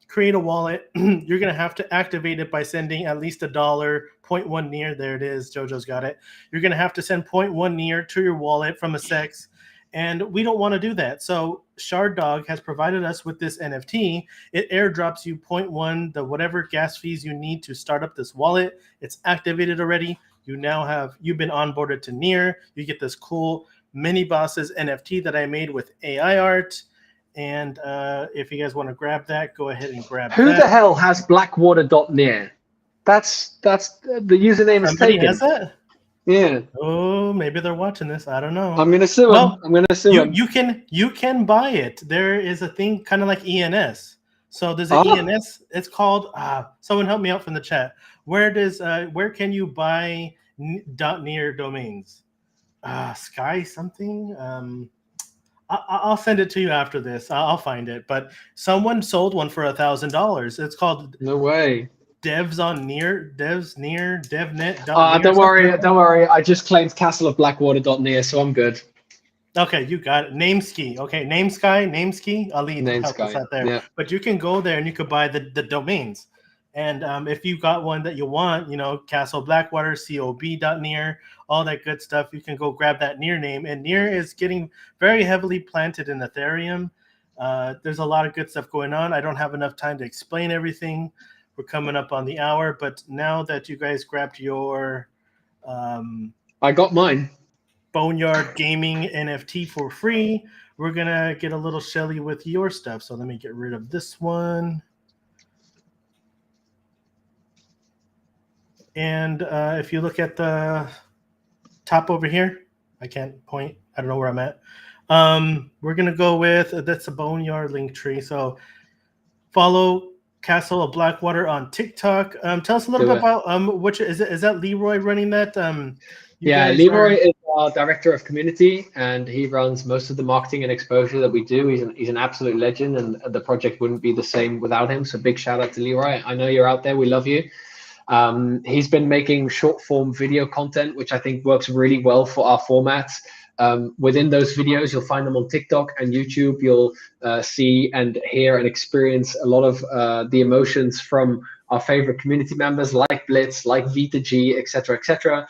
create a wallet. You're going to have to activate it by sending at least $0.1 Near. There it is. Jojo's got it. You're going to have to send 0.1 Near to your wallet from a SEX. And we don't want to do that. So Shard Dog has provided us with this NFT. It airdrops you 0.1, the whatever gas fees you need to start up this wallet. It's activated already. You've been onboarded to Near. You get this cool mini bosses NFT that I made with AI art. And if you guys want to grab that, go ahead and grab Who that. Who the hell has Blackwater.near? That's the username is taken. Has that? Yeah. Oh, maybe they're watching this. I don't know. I'm gonna sue him. I'm gonna sue him. You can buy it. There is a thing kind of like ENS. So there's an ENS. It's called. Someone help me out from the chat. Where can you buy .near domains? Sky something. I'll send it to you after this. I'll find it. But someone sold one for $1,000. It's called. No way. Devs on Near, DevNet. Don't worry. I just claimed Castle of Blackwater.near, so I'm good. Okay, you got it. Nameski. Okay, Nameski. I'll leave help us out there. Yeah. But you can go there and you could buy the domains. And if you got one that you want, Castle Blackwater, COB.near, all that good stuff, you can go grab that Near name. And Near is getting very heavily planted in Ethereum. There's a lot of good stuff going on. I don't have enough time to explain everything. We're coming up on the hour, but now that you guys grabbed your I got mine. Boneyard Gaming NFT for free, we're going to get a little shelly with your stuff. So let me get rid of this one. And if you look at the top over here, I can't point. I don't know where I'm at. We're going to go with, that's a Boneyard link tree. So follow Castle of Blackwater on TikTok. Tell us a little bit about which is that Leroy running that? Leroy is our director of community, and he runs most of the marketing and exposure that we do. He's an absolute legend, and the project wouldn't be the same without him. So big shout out to Leroy. I know you're out there. We love you. He's been making short form video content, which I think works really well for our formats. Within those videos, you'll find them on TikTok and YouTube. You'll see and hear and experience a lot of the emotions from our favorite community members like Blitz, like Vita G, etc., etc.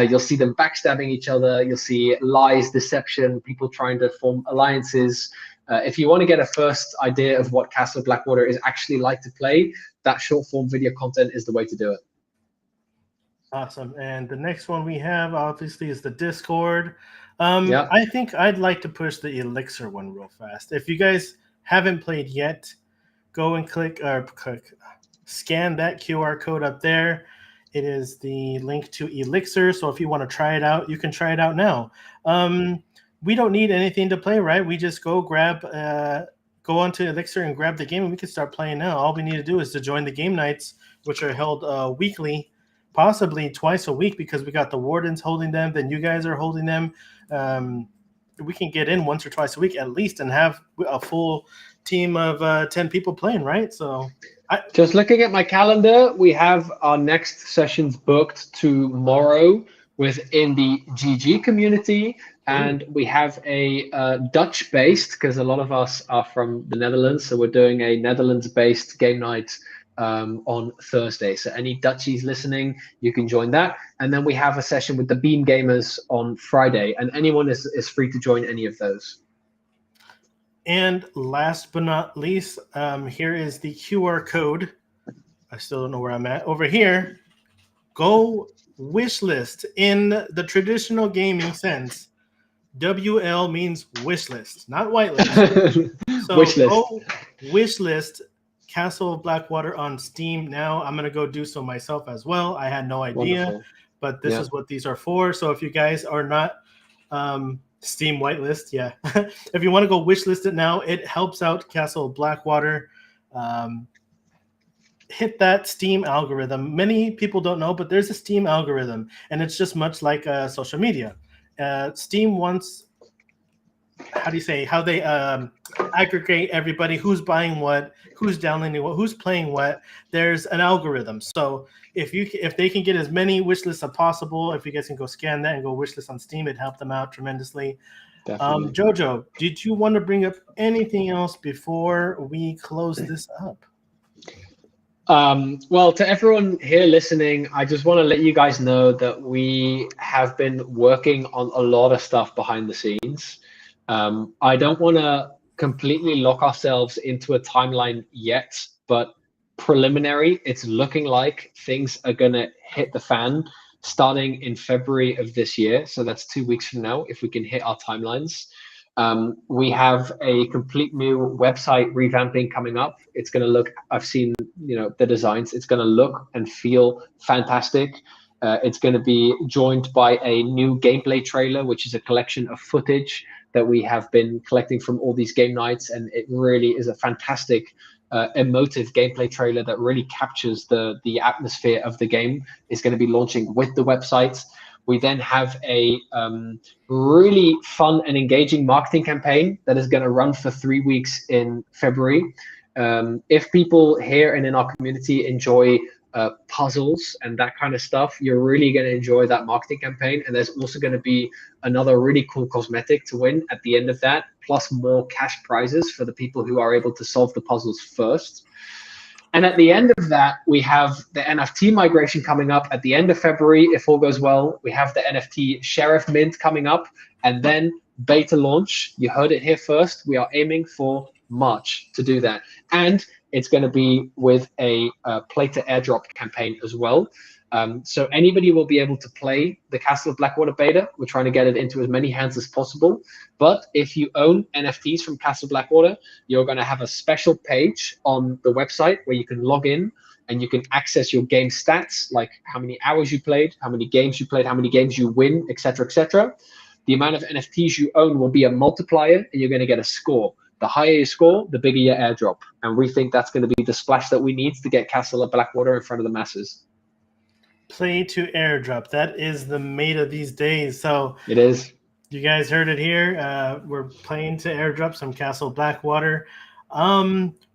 You'll see them backstabbing each other. You'll see lies, deception, people trying to form alliances. If you want to get a first idea of what Castle Blackwater is actually like to play, that short form video content is the way to do it. Awesome. And the next one we have, obviously, is the Discord. Yeah. I think I'd like to push the Elixir one real fast. If you guys haven't played yet, go and scan that QR code up there. It is the link to Elixir. So if you want to try it out, you can try it out now. We don't need anything to play, right? We just go onto Elixir and grab the game, and we can start playing now. All we need to do is to join the game nights, which are held weekly, possibly twice a week, because we got the wardens holding them, then you guys are holding them. We can get in once or twice a week at least and have a full team of 10 people playing, right? So just looking at my calendar, we have our next sessions booked tomorrow within the GG community, and we have a Dutch-based, because a lot of us are from the Netherlands, so we're doing a Netherlands-based game night on Thursday. So any Dutchies listening, you can join that. And then we have a session with the Beam Gamers on Friday, and anyone is free to join any of those. And last but not least, here is the QR code. I still don't know where I'm at. Over here, go wishlist. In the traditional gaming sense, WL means wishlist, not whitelist. So wishlist. Go wishlist Castle of Blackwater on Steam now. I'm going to go do so myself as well. I had no idea, Wonderful. but this is what these are for. So if you guys are not Steam whitelist, if you want to go wishlist it now, it helps out Castle of Blackwater. Hit that Steam algorithm. Many people don't know, but there's a Steam algorithm, and it's just much like social media. Steam wants, how they aggregate everybody, who's buying what, who's downloading what, who's playing what. There's an algorithm. So if they can get as many wish lists as possible, if you guys can go scan that and go wish list on Steam, it'd help them out tremendously. Definitely. Jojo, did you want to bring up anything else before we close this up? Well, to everyone here listening, I just want to let you guys know that we have been working on a lot of stuff behind the scenes. I don't want to completely lock ourselves into a timeline yet, but preliminary, it's looking like things are going to hit the fan starting in February of this year. So that's 2 weeks from now, if we can hit our timelines. We have a complete new website revamping coming up. It's going to look, I've seen, the designs. It's going to look and feel fantastic. It's going to be joined by a new gameplay trailer, which is a collection of footage that we have been collecting from all these game nights. And it really is a fantastic, emotive gameplay trailer that really captures the atmosphere of the game. It's going to be launching with the website. We then have a really fun and engaging marketing campaign that is going to run for 3 weeks in February. If people here and in our community enjoy puzzles and that kind of stuff, you're really going to enjoy that marketing campaign. And there's also going to be another really cool cosmetic to win at the end of that, plus more cash prizes for the people who are able to solve the puzzles first. And at the end of that, we have the NFT migration coming up at the end of February, if all goes well. We have the NFT Sheriff Mint coming up, and then beta launch. You heard it here first. We are aiming for March to do that. And it's going to be with a play to airdrop campaign as well. So anybody will be able to play the Castle of Blackwater beta. We're trying to get it into as many hands as possible. But if you own NFTs from Castle Blackwater, you're going to have a special page on the website where you can log in and you can access your game stats, like how many hours you played, how many games you played, how many games you win, etc., etc. The amount of NFTs you own will be a multiplier, and you're going to get a score. The higher you score, the bigger your airdrop. And we think that's going to be the splash that we need to get Castle of Blackwater in front of the masses. Play to airdrop. That is the meta these days. So it is. You guys heard it here. We're playing to airdrop some Castle Blackwater.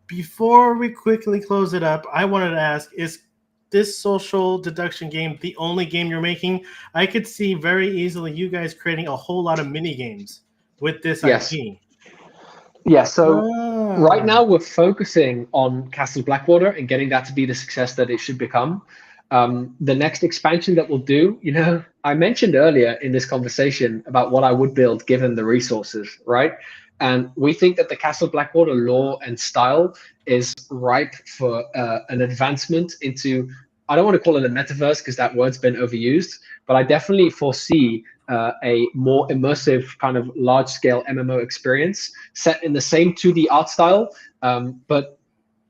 Before we quickly close it up, I wanted to ask, is this social deduction game the only game you're making? I could see very easily you guys creating a whole lot of mini games with this IP. Yeah, so right now we're focusing on Castle Blackwater and getting that to be the success that it should become. The next expansion that we'll do, I mentioned earlier in this conversation about what I would build given the resources, right? And we think that the Castle Blackwater lore and style is ripe for an advancement into, I don't want to call it a metaverse because that word's been overused, but I definitely foresee a more immersive kind of large-scale MMO experience set in the same 2D art style, but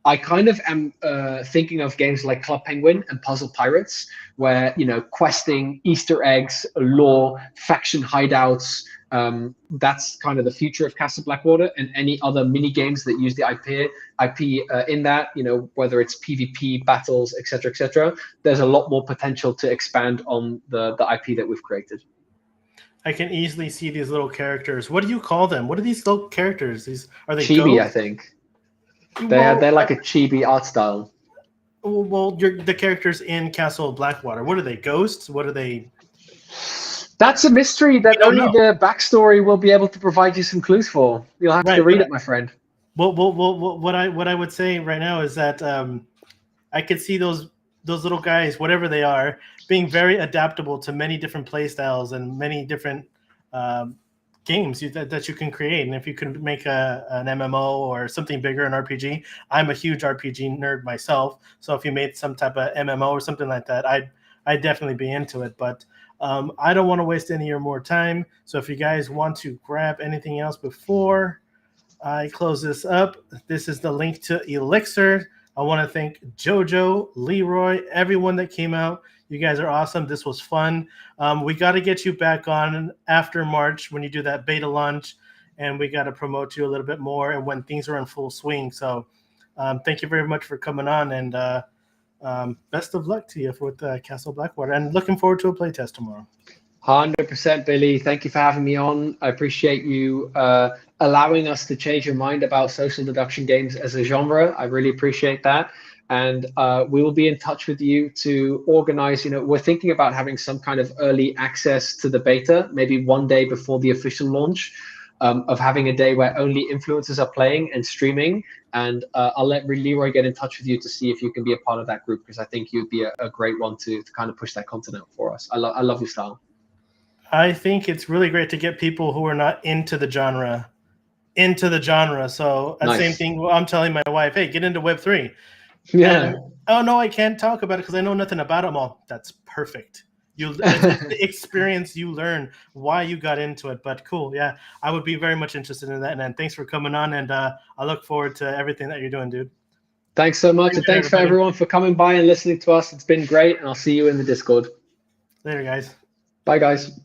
I kind of am thinking of games like Club Penguin and Puzzle Pirates, where, you know, questing, Easter eggs, lore, faction hideouts. That's kind of the future of Castle Blackwater, and any other mini games that use the IP in that, you know, whether it's PvP battles, etc., etc. There's a lot more potential to expand on the IP that we've created. I can easily see these little characters. What do you call them? What are these little characters? Are they Chibi, ghosts? I think. They're like a chibi art style. Well, the characters in Castle Blackwater. What are they? Ghosts? What are they? That's a mystery that only know. the backstory will be able to provide you some clues for. You'll have to read it, my friend. Well, what I would say right now is that I could see those little guys, whatever they are, being very adaptable to many different play styles and many different games that you can create. And if you can make an MMO or something bigger, an RPG, I'm a huge RPG nerd myself. So if you made some type of MMO or something like that, I'd definitely be into it. But I don't want to waste any more time. So if you guys want to grab anything else before I close this up, this is the link to Elixir. I want to thank Jojo, Leroy, everyone that came out. You guys are awesome. This was fun. We got to get you back on after March when you do that beta launch, and we got to promote you a little bit more and when things are in full swing. So thank you very much for coming on, and best of luck to you with Castle Blackwater, and looking forward to a playtest tomorrow. 100%, Billy. Thank you for having me on. I appreciate you allowing us to change your mind about social deduction games as a genre. I really appreciate that. And we will be in touch with you to organize, you know, we're thinking about having some kind of early access to the beta, maybe one day before the official launch, of having a day where only influencers are playing and streaming. And I'll let Leroy get in touch with you to see if you can be a part of that group, because I think you'd be a great one to kind of push that content out for us. I love your style. I think it's really great to get people who are not into the genre. So the same thing, I'm telling my wife, hey, get into Web3. Yeah. And, oh, no, I can't talk about it because I know nothing about them all. That's perfect. The experience, you learn why you got into it. But cool, yeah, I would be very much interested in that. And thanks for coming on, and I look forward to everything that you're doing, dude. Thanks so much, and thanks for everyone for coming by and listening to us. It's been great, and I'll see you in the Discord. Later, guys. Bye, guys.